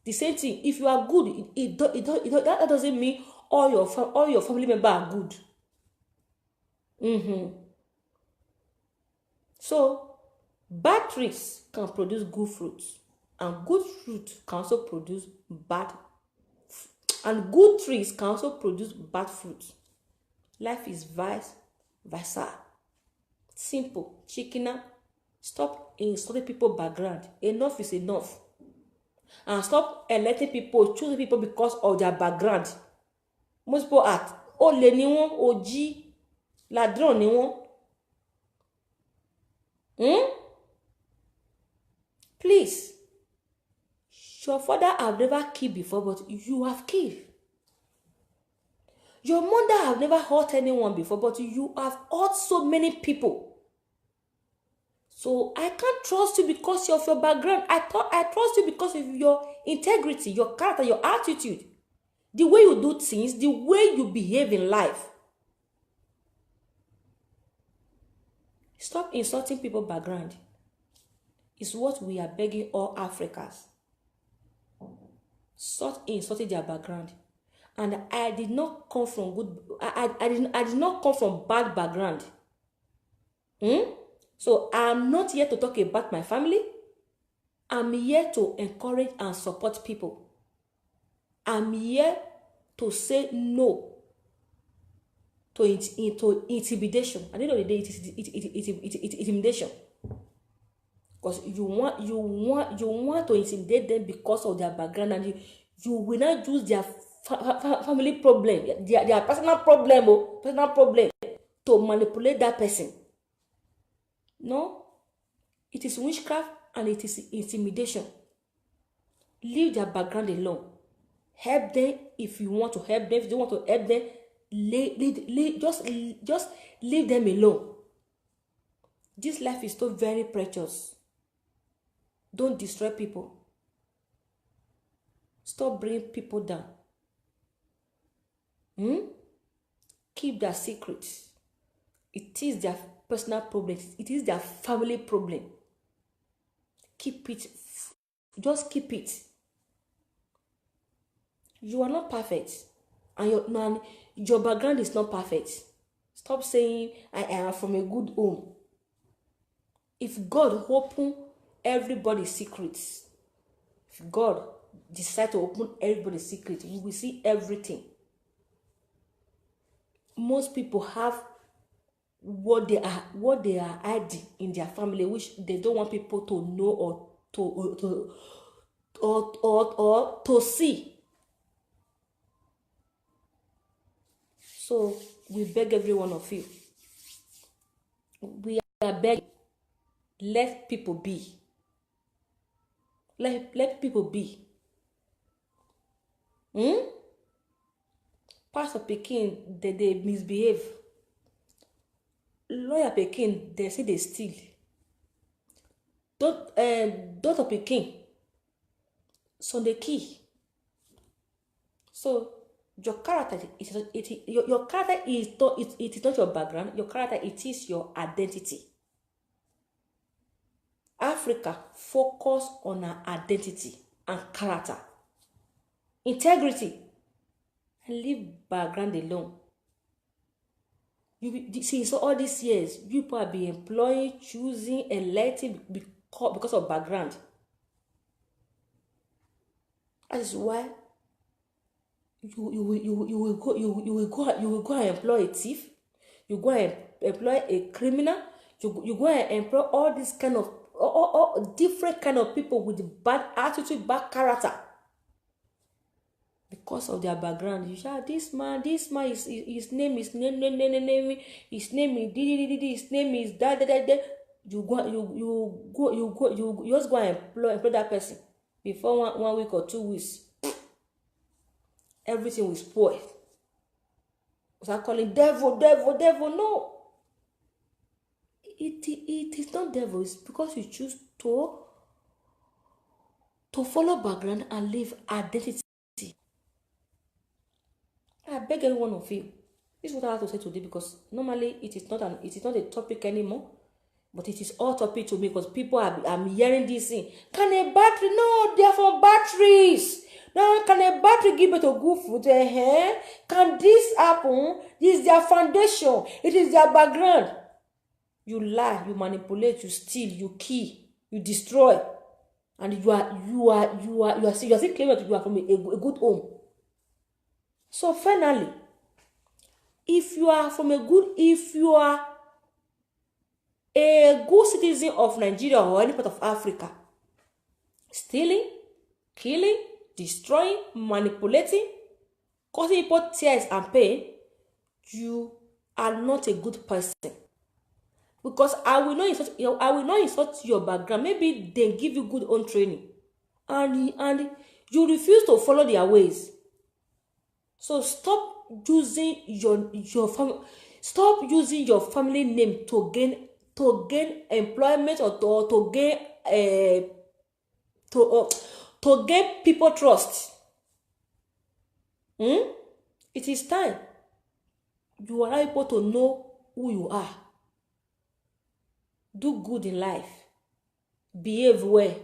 The same thing. If you are good, that doesn't mean all your family members are good. So bad trees can produce good fruits, and good fruit can also produce bad. And good trees can also produce bad fruits. Life is vice versa. Simple. Chikina. Stop insulting people's background. Enough is enough. And stop letting people choose people because of their background. Most people are olè ni wọ́n, ojí, ladron ni wọ́n. Please. Your father have never killed before, but you have killed. Your mother have never hurt anyone before, but you have hurt so many people. So I can't trust you because of your background. I trust you because of your integrity, your character, your attitude, the way you do things, the way you behave in life. Stop insulting people's background. is what we are begging all Africans. Sorting their background. And I did not come from I did not come from bad background. So I'm not here to talk about my family. I'm here to encourage and support people. I'm here to say no to intimidation. At the end of the day, it is intimidation. Because you want to intimidate them because of their background, and you will not use their family problem, their personal problem to manipulate that person. No, it is witchcraft and it is intimidation. Leave their background alone. Help them if you want to help them. If you don't want to help them, just leave them alone. This life is so very precious. Don't destroy people. Stop bringing people down. Keep their secrets. It is their personal problem. It is their family problem. Keep it. Just keep it. You are not perfect. And your background is not perfect. Stop saying, I am from a good home. If God open everybody's secrets, if God decide to open everybody's secrets, you will see everything. Most people have what they are hiding in their family, which they don't want people to know or to see. So we beg every one of you. We are begging. Let people be. Let people be. Pastor Pekin, they misbehave. Lawyer Pekin, they say they steal. Daughter Pekin, Sunday key. So your character your character is not your background. Your character, it is your identity. Africa focus on our identity and character, integrity, and leave background alone. You see, so all these years, people have been employing, choosing, electing because of background. That is why you will go and employ a thief, you go and employ a criminal, you go and employ all this kind of all different kind of people with bad attitude, bad character. Because of their background, you say, this man is his name is his name is that. You just go and employ that person. Before 1 week or 2 weeks, everything will spoil. Start calling devil. No, it is not devil. It's because you choose to follow background and leave identity. I beg every one of you. This is what I have to say today, because normally it is not a topic anymore, but it is all topic to me, because people I'm hearing this thing. Can a battery? No, they are for batteries. No, can a battery give it a good food? Can this happen? This is their foundation. It is their background. You lie, you manipulate, you steal, you kill, you destroy, and you are still claiming that you are from a good home. So finally, if you are a good citizen of Nigeria or any part of Africa, stealing, killing, destroying, manipulating, causing people tears and pain, you are not a good person. Because I will not insult your background. Maybe they give you good own training, and you refuse to follow their ways. So stop using your family name to gain employment, or to gain people trust. It is time you are able to know who you are. Do good in life. behave well.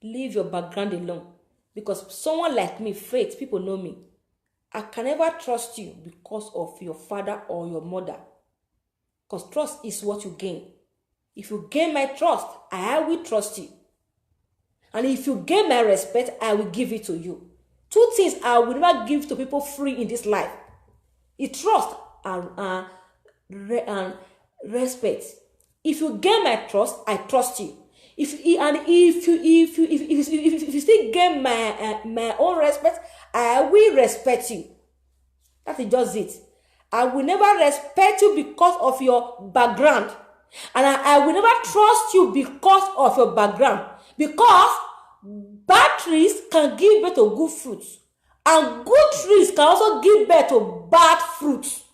Leave your background alone. Because someone like me, Faith, people know me. I can never trust you because of your father or your mother. Because trust is what you gain. If you gain my trust, I will trust you. And if you gain my respect, I will give it to you. Two things I will never give to people free in this life. It's trust and respect. If you gain my trust, I trust you. If you still gain my own respect, I will respect you. That is just it. I will never respect you because of your background. And I will never trust you because of your background. Because bad trees can give birth to good fruits. And good trees can also give birth to bad fruits.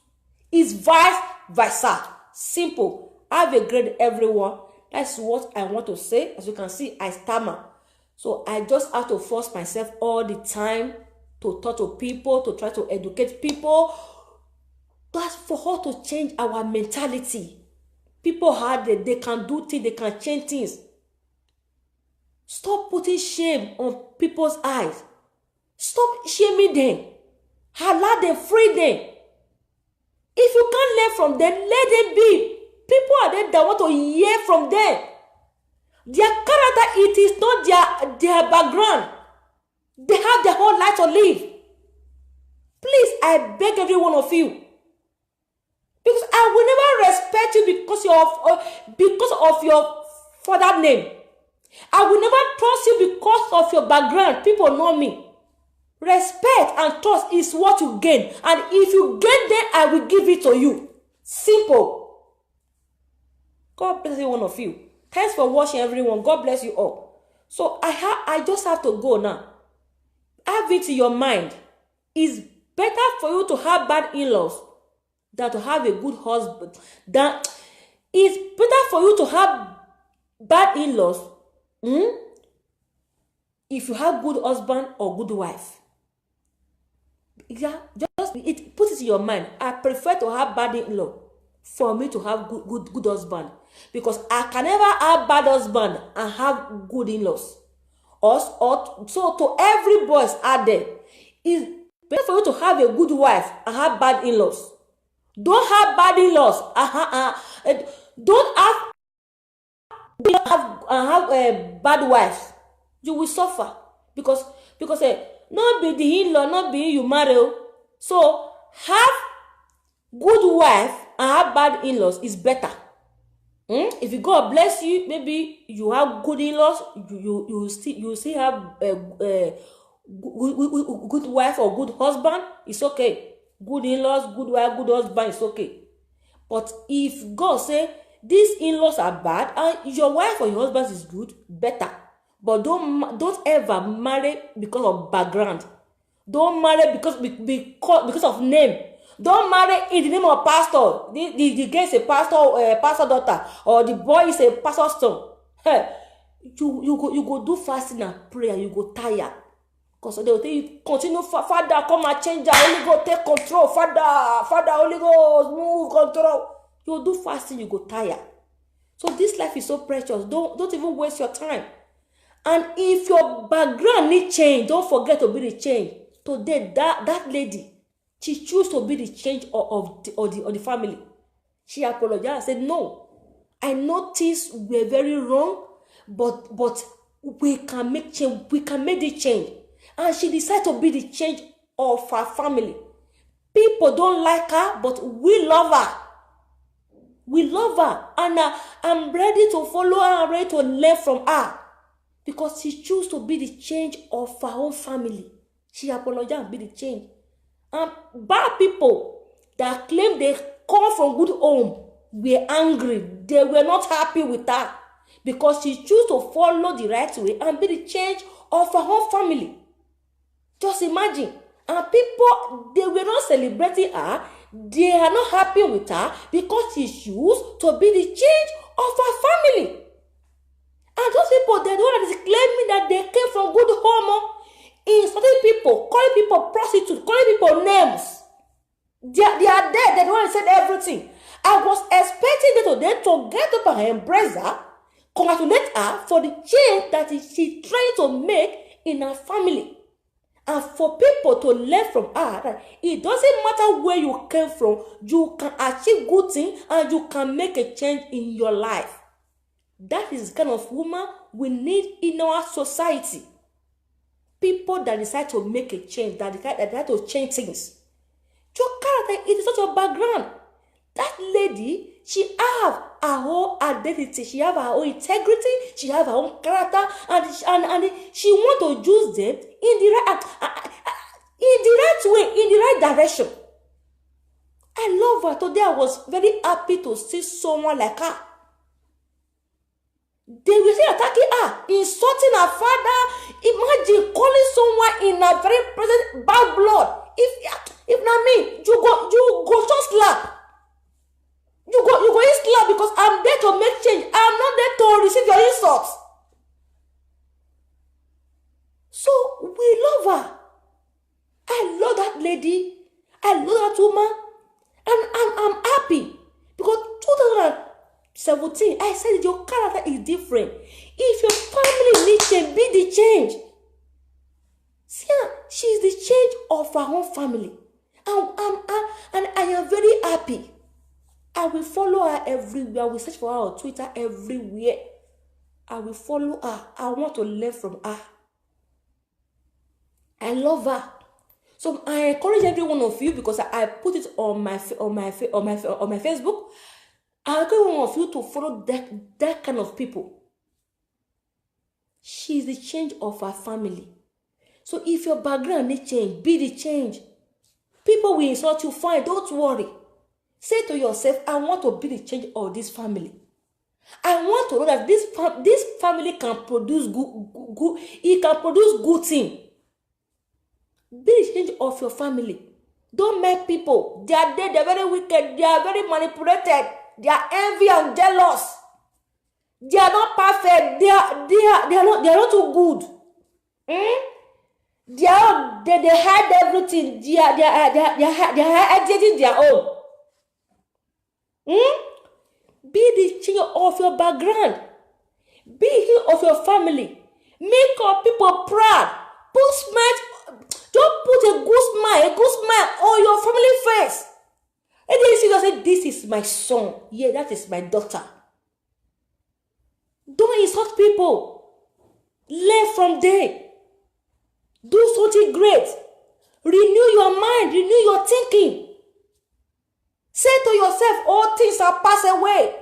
It's vice versa. Simple. Have a great day, everyone. That's what I want to say. As you can see, I stammer. So I just have to force myself all the time to talk to people, to try to educate people. That's for her to change our mentality. People hard, they can do things, they can change things. Stop putting shame on people's eyes. Stop shaming them. Allow them, free them. If you can't learn from them, let them be. People are there that want to hear from them. Their character, it is not their background. They have their whole life to live. Please, I beg every one of you. Because I will never respect you because of your father name. I will never trust you because of your background. People know me. Respect and trust is what you gain. And if you gain them, I will give it to you. Simple. God bless every one of you. Thanks for watching, everyone. God bless you all. So I just have to go now. Have it in your mind. It's better for you to have bad in-laws than to have a good husband. It's better for you to have bad in-laws if you have good husband or good wife. Yeah, just put it in your mind. I prefer to have bad in-law for me to have good husband. Because I can never have bad husband and have good in-laws. So to every boys out there, it's better for you to have a good wife and have bad in-laws. Don't have bad in-laws. Don't have bad wives. You will suffer because not be the in-law, not be you marry. So have good wife and have bad in-laws is better. If you God bless you, maybe you have good in-laws, you still have a good wife or good husband, it's okay. Good in-laws, good wife, good husband, it's okay. But if God say these in-laws are bad and your wife or your husband is good, better. But don't ever marry because of background. Don't marry because of name. Don't marry in the name of pastor. The girl is a pastor daughter, or the boy is a pastor son. Hey, you go do fasting and prayer. You go tired because they will tell you continue. Father, come and change that. Holy Ghost, take control. Father, Holy Ghost, move control. You do fasting. You go tired. So this life is so precious. Don't even waste your time. And if your background need change, don't forget to be the change. Today, that lady, she chose to be the change of the family. She apologized and said, no, I know things were very wrong, but we can make change. We can make the change. And she decided to be the change of her family. People don't like her, but we love her. We love her. And I'm ready to follow her. I'm ready to learn from her. Because she chose to be the change of her own family. She apologized and be the change. And bad people that claim they come from good home were angry. They were not happy with her. Because she chose to follow the right way and be the change of her own family. Just imagine. And people, they were not celebrating her. They are not happy with her because she chose to be the change of her family. And those people, they don't claiming that they came from good home. Insulting people, calling people prostitutes, calling people names. They are there. They don't want to say everything. I was expecting them to get up and embrace her, congratulate her for the change that she's trying to make in her family. And for people to learn from her that it doesn't matter where you came from, you can achieve good things and you can make a change in your life. That is the kind of woman we need in our society. People that decide to make a change, that decide to change things. Your character, it is not your background. That lady, she have her own identity, she have her own integrity, she have her own character, and she want to use them in the right way, in the right direction. I love her. Today I was very happy to see someone like her. They will say attacking her, insulting her father. Imagine calling someone in a very present bad blood. If not me, you go just slap. You go in slap because I'm there to make change. I'm not there to receive your insults. So we love her. I love that lady. I love that woman. And I'm happy because 2017, I said your character is different. If your family needs change, be the change. See, she's the change of her own family. And I am very happy. I will follow her everywhere. I will search for her on Twitter everywhere. I will follow her. I want to learn from her. I love her. So I encourage every one of you, because I put it on my Facebook. I encourage one of you to follow that kind of people. She is the change of her family. So if your background needs change, be the change. People will insult you, fine, don't worry. Say to yourself, I want to be the change of this family. I want to know that this family can produce good. It can produce good thing. Be the change of your family. Don't make people. They are dead. They are very wicked. They are very manipulated. They are envy and jealous. They are not perfect. They are not too good. They hide everything. They are hiding their own. Be the change of your background. Be the of your family. Make your people proud. Put smile. Don't put a good smile on your family face. And then you say, this is my son. Yeah, that is my daughter. Don't insult people. Learn from them. Do something great. Renew your mind. Renew your thinking. Say to yourself, all things are passed away.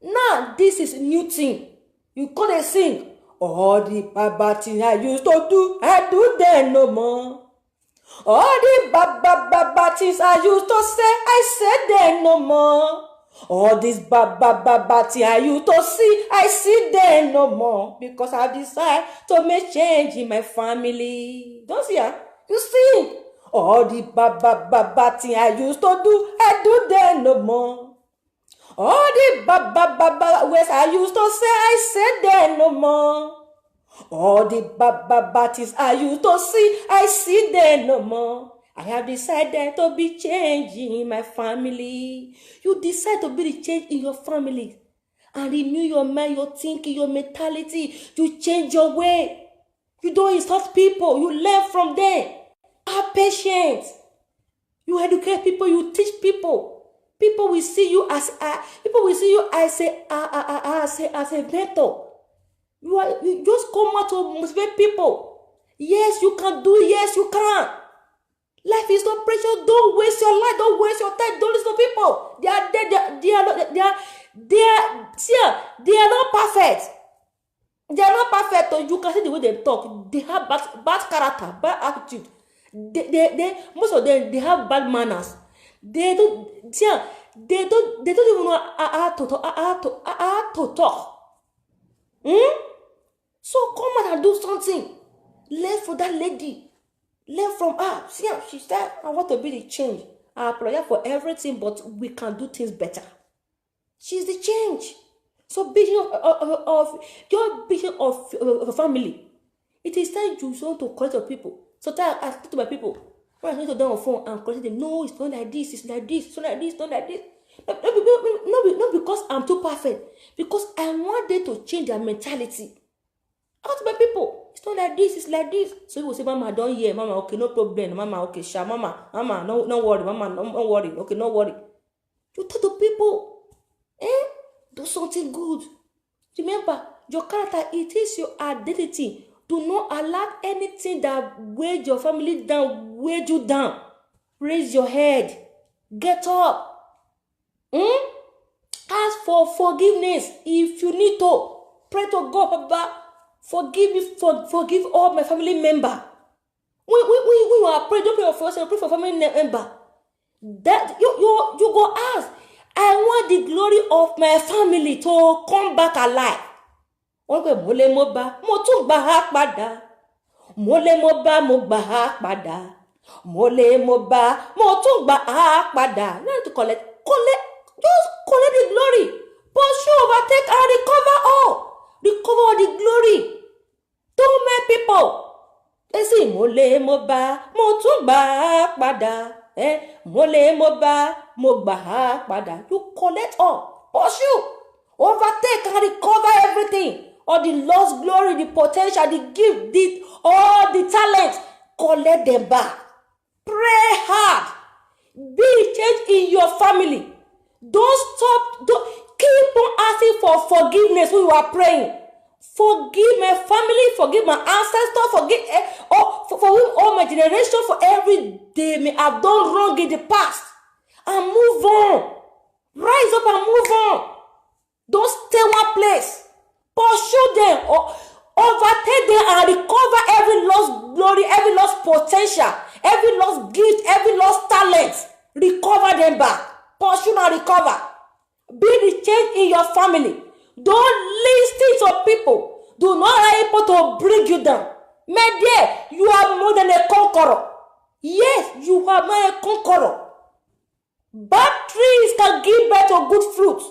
Now, this is new thing. You gotta sing. All the bad things I used to do, I do them no more. All the bad things I used to say, I said them no more. All these bad things I used to see, I see them no more. Because I decided to make change in my family. Don't see her? You sing. All the bad things I used to do, I do them no more. All the bad ways I used to say, I said them no more. All the bad things I used to see, I see them no more. I have decided to be changing in my family. You decide to be the change in your family and renew your mind, your thinking, your mentality. You change your way. You don't insult people. You learn from them. Have patience. You educate people. You teach people. People will see you as a mentor. You just come out to motivate people. Yes, you can do. Yes, you can. Life is not precious. Don't waste your life. Don't waste your time. Don't listen to people. They are not perfect. They are not perfect. You can see the way they talk. They have bad character, bad attitude. Most of them, they have bad manners. They don't even know how to talk. So come out and do something. Learn from that lady. Learn from her. See how she said, I want to be the change. I apply for everything, but we can do things better. She's the change. So vision of your vision of a family. It is time you want to connect your people. So I speak to my people. When I need to down on phone and connect them, no, it's not like this, it's like this, it's not like this, it's not like this. Not because I'm too perfect. Because I want them to change their mentality. Ask my people. It's not like this, it's like this. So you will say, Mama, don't hear. Mama, okay, no problem. Mama, okay, sure. Mama, no worry. Mama, no worry. Okay, no worry. You tell the people, do something good. Remember, your character, it is your identity. Do not allow anything that weighs your family down, weigh you down. Raise your head. Get up. Ask for forgiveness if you need to. Pray to God, Papa. Forgive me, forgive all my family member. When you are praying, don't pray for yourself, pray for family member. That you go ask. I want the glory of my family to come back alive. Mo lè mo bá, mo tún gbà á padà. Mo lè mo bá, mo gbà á padà. Mo lè mo bá, mo tún gbà á padà. Learn to collect, just collect the glory. Pursue, overtake, and recover all. Recover all the glory. Too many people. They say, mo lè mo bá, mo tún gbà á padà. Mo lè mo bá, mo gbà á padà. You collect all. Pursue, overtake, and recover everything. All the lost glory, the potential, the gift, all the talent, collect them back. Pray hard. Be change in your family. Don't stop. Keep on asking for forgiveness when you are praying. Forgive my family, forgive my ancestors, forgive all my generation for every day may have done wrong in the past. And move on. Rise up and move on. Don't stay one place. Pursue them, overtake them, and recover every lost glory, every lost potential, every lost gift, every lost talent. Recover them back. Pursue and recover. Be the change in your family. Don't listen to people. Do not allow people to bring you down. My dear, you are more than a conqueror. Yes, you are more a conqueror. Bad trees can give birth to good fruit.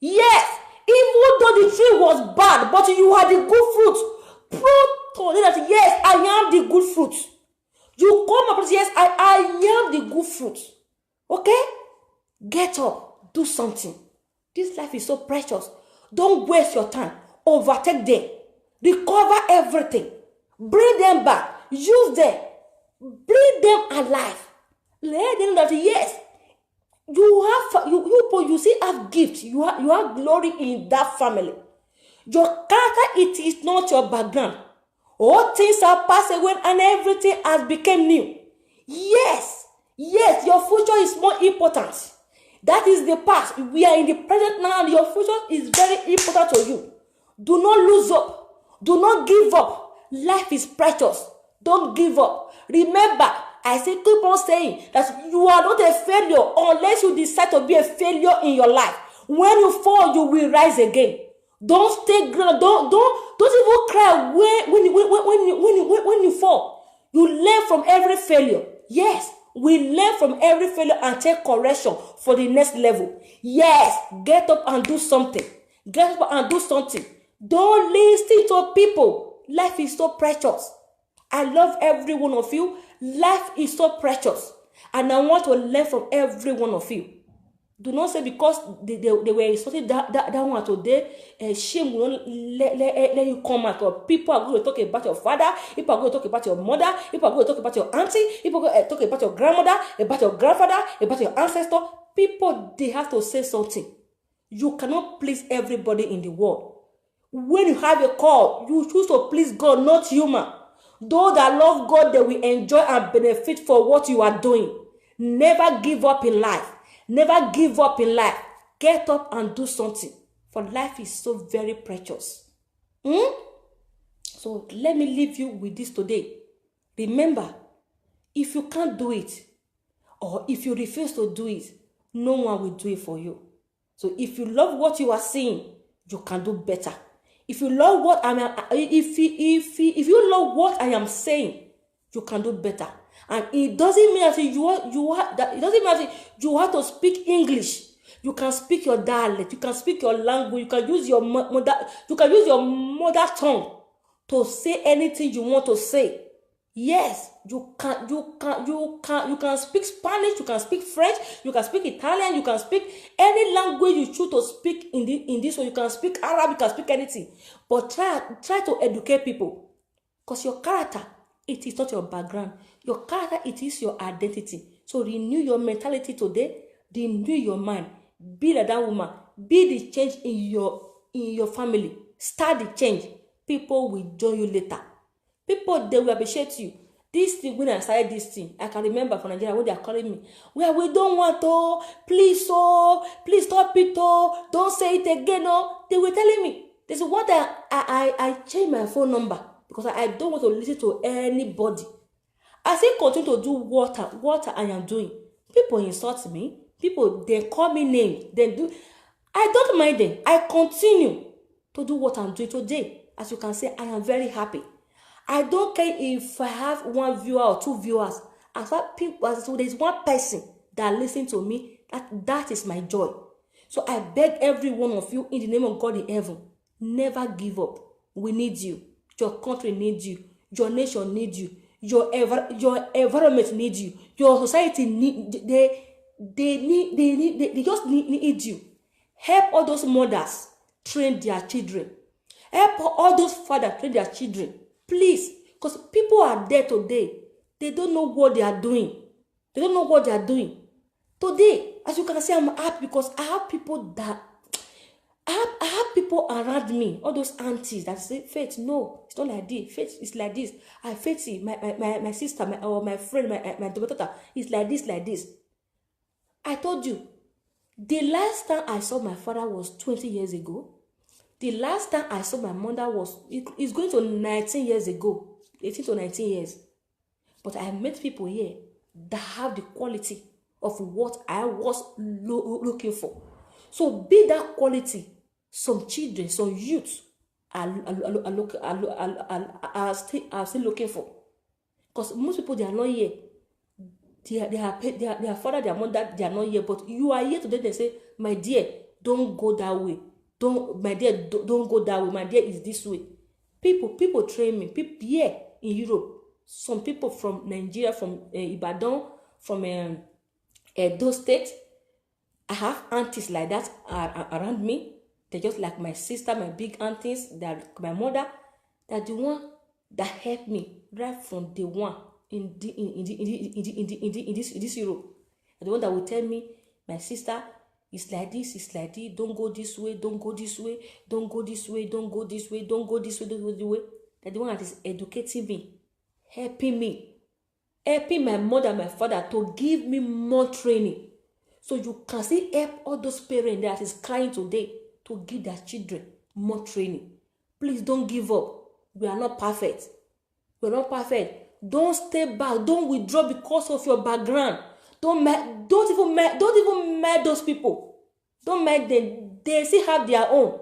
Yes. Even though the tree was bad, but you had the good fruit. Prove to them that yes, I am the good fruit. You come up and say, yes, I am the good fruit. Okay? Get up. Do something. This life is so precious. Don't waste your time. Overtake them. Recover everything. Bring them back. Use them. Bring them alive. Let them know that yes, you still have gifts. You have glory in that family. Your character, it is not your background. All things are passed away and everything has become new. Yes, your future is more important. That is the past. We are in the present now and your future is very important to you. Do not lose up. Do not give up. Life is precious. Don't give up. Remember, I say, keep on saying that you are not a failure unless you decide to be a failure in your life. When you fall, you will rise again. Don't stay ground. Don't even cry when you fall. You learn from every failure. Yes, we learn from every failure and take correction for the next level. Yes, get up and do something. Get up and do something. Don't listen to people. Life is so precious. I love every one of you. Life is so precious. And I want to learn from every one of you. Do not say because they were insulting that one today, shame will not let you come out. Or people are going to talk about your father, people are going to talk about your mother, people are going to talk about your auntie, people are going to talk about your grandmother, about your grandfather, about your ancestor. People, they have to say something. You cannot please everybody in the world. When you have a call, you choose to please God, not human. Those that love God, they will enjoy and benefit for what you are doing. Never give up in life. Never give up in life. Get up and do something. For life is so very precious. So let me leave you with this today. Remember, if you can't do it, or if you refuse to do it, no one will do it for you. So if you love what you are seeing, you can do better. If you love what if you love what I am saying, you can do better. And it doesn't mean that it doesn't mean that you have to speak English. You can speak your dialect. You can speak your language. You can use your mother tongue to say anything you want to say. Yes, you can speak Spanish, you can speak French, you can speak Italian, you can speak any language you choose to speak in this way. You can speak Arab, you can speak anything. But try to educate people. Because your character, it is not your background. Your character, it is your identity. So renew your mentality today, renew your mind. Be like that woman. Be the change in your family. Start the change. People will join you later. People, they will appreciate you. This thing, when I started this thing, I can remember from Nigeria when they are calling me, well, we don't want to, please, please stop it, don't say it again, They were telling me. This is what I changed my phone number because I don't want to listen to anybody. I still continue to do what I am doing. People insult me. People, they call me names. They do. I don't mind them. I continue to do what I'm doing today. As you can see, I am very happy. I don't care if I have one viewer or two viewers. As far as so there's one person that listens to me, that is my joy. So I beg every one of you in the name of God in heaven, never give up. We need you. Your country needs you. Your nation needs you. Your environment needs you. Your society they just need you. Help all those mothers train their children. Help all those fathers train their children. Please, because people are there today. They don't know what they are doing. They don't know what they are doing. Today, as you can see, I'm happy because I have people around me, all those aunties that say, Faith, no, it's not like this. Faith, it's like this. Faith, my sister, my friend, my daughter, it's like this. I told you, the last time I saw my father was 20 years ago. The last time I saw my mother it's going to 19 years ago, 18 to 19 years. But I met people here that have the quality of what I was looking for. So be that quality. Some children, some youths are still looking for. Because most people, they are not here. Their father, their mother, they are not here. But you are here today, they say, my dear, don't go that way. Don't go that way. My dear, is this way. People train me. People here in Europe. Some people from Nigeria, from Ibadan, from Edo State. I have aunties like that around me. They're just like my sister, my big aunties, they're like my mother. They're the one that helped me right from day one in this Europe. And the one that will tell me, my sister, it's like this, don't go this way, don't go this way, don't go this way, don't go this way, don't go this way, don't go this way. They're the one that is educating me, helping my mother, my father to give me more training. So you can see help all those parents that is crying today to give their children more training. Please don't give up. We are not perfect. Don't stay back. Don't withdraw because of your background. Don't even mind those people. Don't mind them. They still have their own.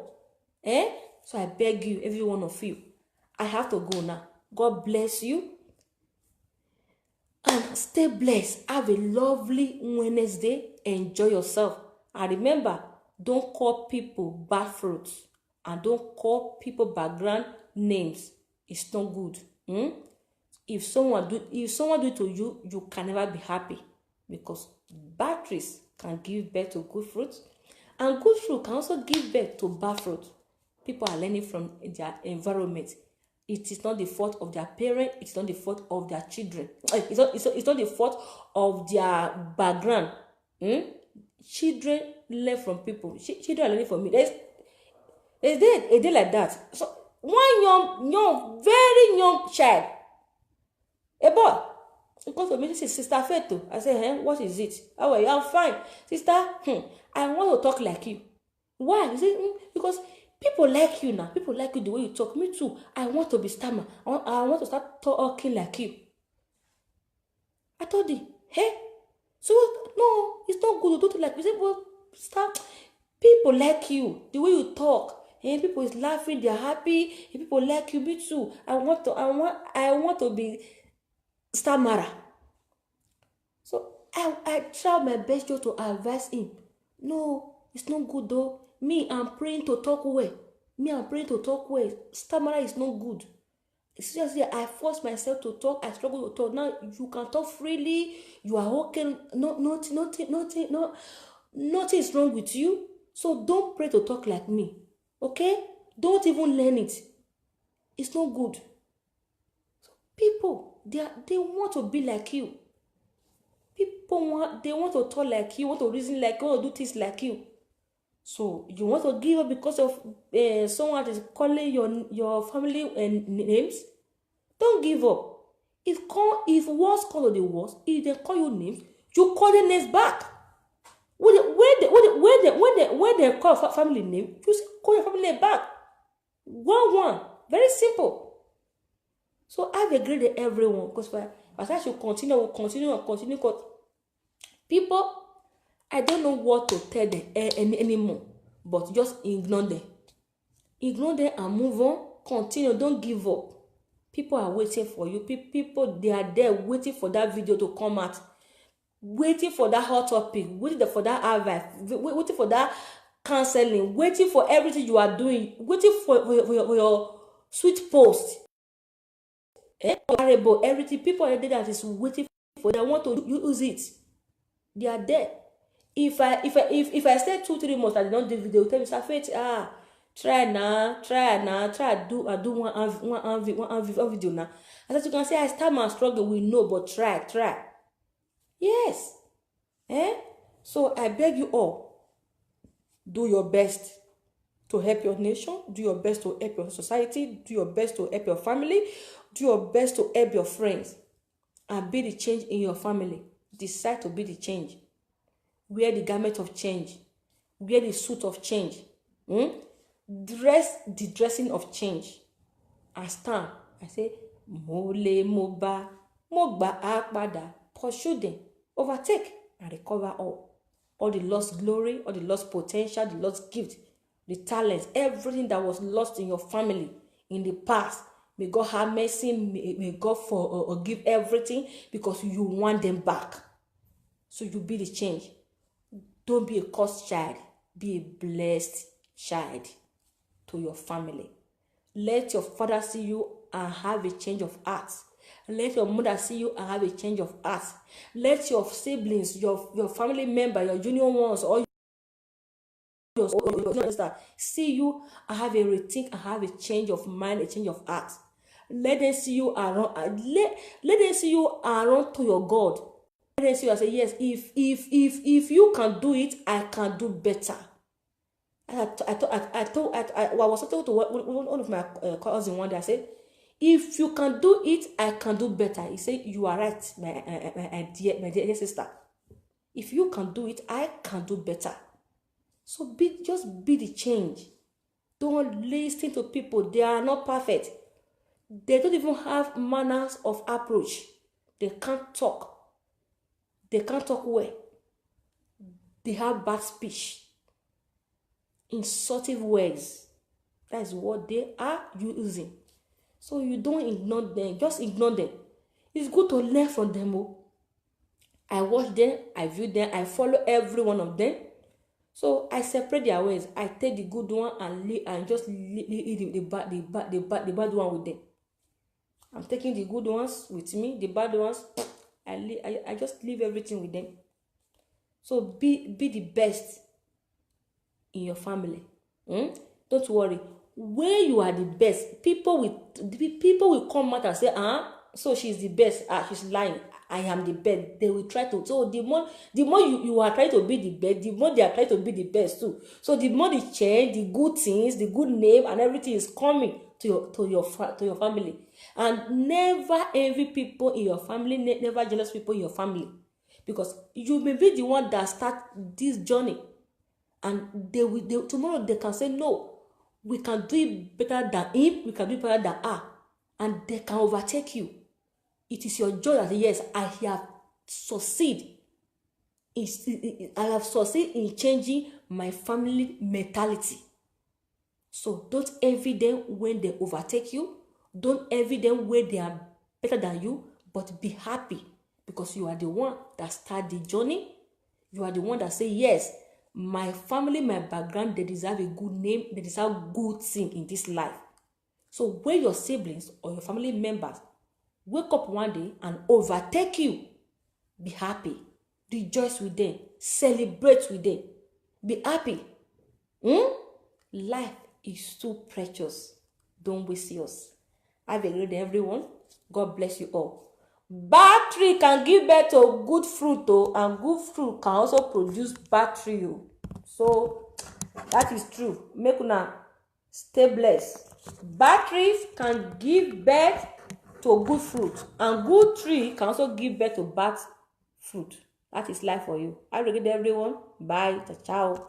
So I beg you, every one of you. I have to go now. God bless you. And stay blessed. Have a lovely Wednesday. Enjoy yourself. And remember, don't call people bad fruits. And don't call people background names. It's not good. If someone do it to you, you can never be happy. Because bad trees can give birth to good fruits. And good fruit can also give birth to bad fruit. People are learning from their environment. It is not the fault of their parents. It's not the fault of their children. It's not the fault of their background. Children learn from people. Children are learning from me. There's a day like that. So one very young child, a boy, he comes to me. This is Sister Faith. I say, what is it? How are you? I'm fine, sister. I want to talk like you. Why? You say, because people like you now. People like you the way you talk. Me too. I want to be stammer. I want to start talking like you. I told him, so no, it's not good to do like you. Say, well, start. People like you the way you talk. People is laughing. They're happy. People like you. Me too. I want to be stammerer. So I try my best to advise him. No, it's not good though. Me, I'm praying to talk well. Stammerer is not good. seriously, I force myself to talk. I struggle to talk. Now you can talk freely. You are okay. Nothing is wrong with you. So don't pray to talk like me. Okay? Don't even learn it. It's not good. People, they want to be like you. They want to talk like you, want to reason like you, want to do things like you. So you want to give up because of someone that is calling your family names? Don't give up. If words call the words, if they call you names, you call the names back. When they call family name, you call your family name back. One. Very simple. So have a great day, everyone. Because as I should continue. People, I don't know what to tell them anymore, but just ignore them. Ignore them and move on. Continue. Don't give up. People are waiting for you. People, they are there waiting for that video to come out, waiting for that hot topic, waiting for that advice, waiting for that counseling, waiting for everything you are doing, waiting for your sweet post. Everything. People are there that is waiting for. They want to use it. They are there. If I stay 2-3 months and I don't do video, tell me, Faith, try do one video now. As you can say, I start my struggle. We know, but try. Yes. So I beg you all, do your best to help your nation. Do your best to help your society. Do your best to help your family. Do your best to help your friends, and be the change in your family. Decide to be the change. Wear the garment of change. Wear the suit of change. Dress the dressing of change. I stand. I say, Mole moba, mogba akbada. Pursue them, overtake and recover all the lost glory, all the lost potential, the lost gift, the talents, everything that was lost in your family in the past. May God have mercy. May God forgive everything, because you want them back. So you be the change. Don't be a cursed child. Be a blessed child to your family. Let your father see you and have a change of heart. Let your mother see you and have a change of heart. Let your siblings, your family member, your junior ones, or your sister see you and have a rethink and have a change of mind, a change of heart. Let them see you around. Let them see you around to your God. Let them see you and say, yes, if you can do it, I can do better. I was talking to one of my cousins one day. I said, if you can do it, I can do better. He said, you are right, my dear sister. If you can do it, I can do better. So just be the change. Don't listen to people. They are not perfect. They don't even have manners of approach. They can't talk. They can't talk well. They have bad speech. Insultive words. That is what they are using. So you don't ignore them. Just ignore them. It's good to learn from them. I watch them. I view them. I follow every one of them. So I separate their ways. I take the good one and just leave the bad one with them. I'm taking the good ones with me. The bad ones, I just leave everything with them. So be the best in your family. Don't worry. When you are the best, people will come out and say, so she's the best. She's lying. I am the best. They will try to. So the more you are trying to be the best, the more they are trying to be the best too. So the more they change, the good things, the good name, and everything is coming to your family. And never envy people in your family. Never jealous people in your family, because you may be the one that start this journey, and tomorrow they can say, no, we can do it better than him. We can do it better than her, and they can overtake you. It is your joy that, yes, I have succeeded. I have succeeded in changing my family mentality. So don't envy them when they overtake you. Don't envy them when they are better than you, but be happy, because you are the one that started the journey. You are the one that say, yes, my family, my background, they deserve a good name. They deserve good thing in this life. So when your siblings or your family members wake up one day and overtake you, be happy, rejoice with them, celebrate with them, be happy. Life is too precious. Don't waste yours. Have a great day, everyone. God bless you all. Bad tree can give birth to good fruit, and good fruit can also produce bad tree. So that is true. Make una stay blessed. Bad trees can give birth to good fruit, and good tree can also give birth to bad fruit. That is life for you. Have a good day, everyone. Bye. Ciao.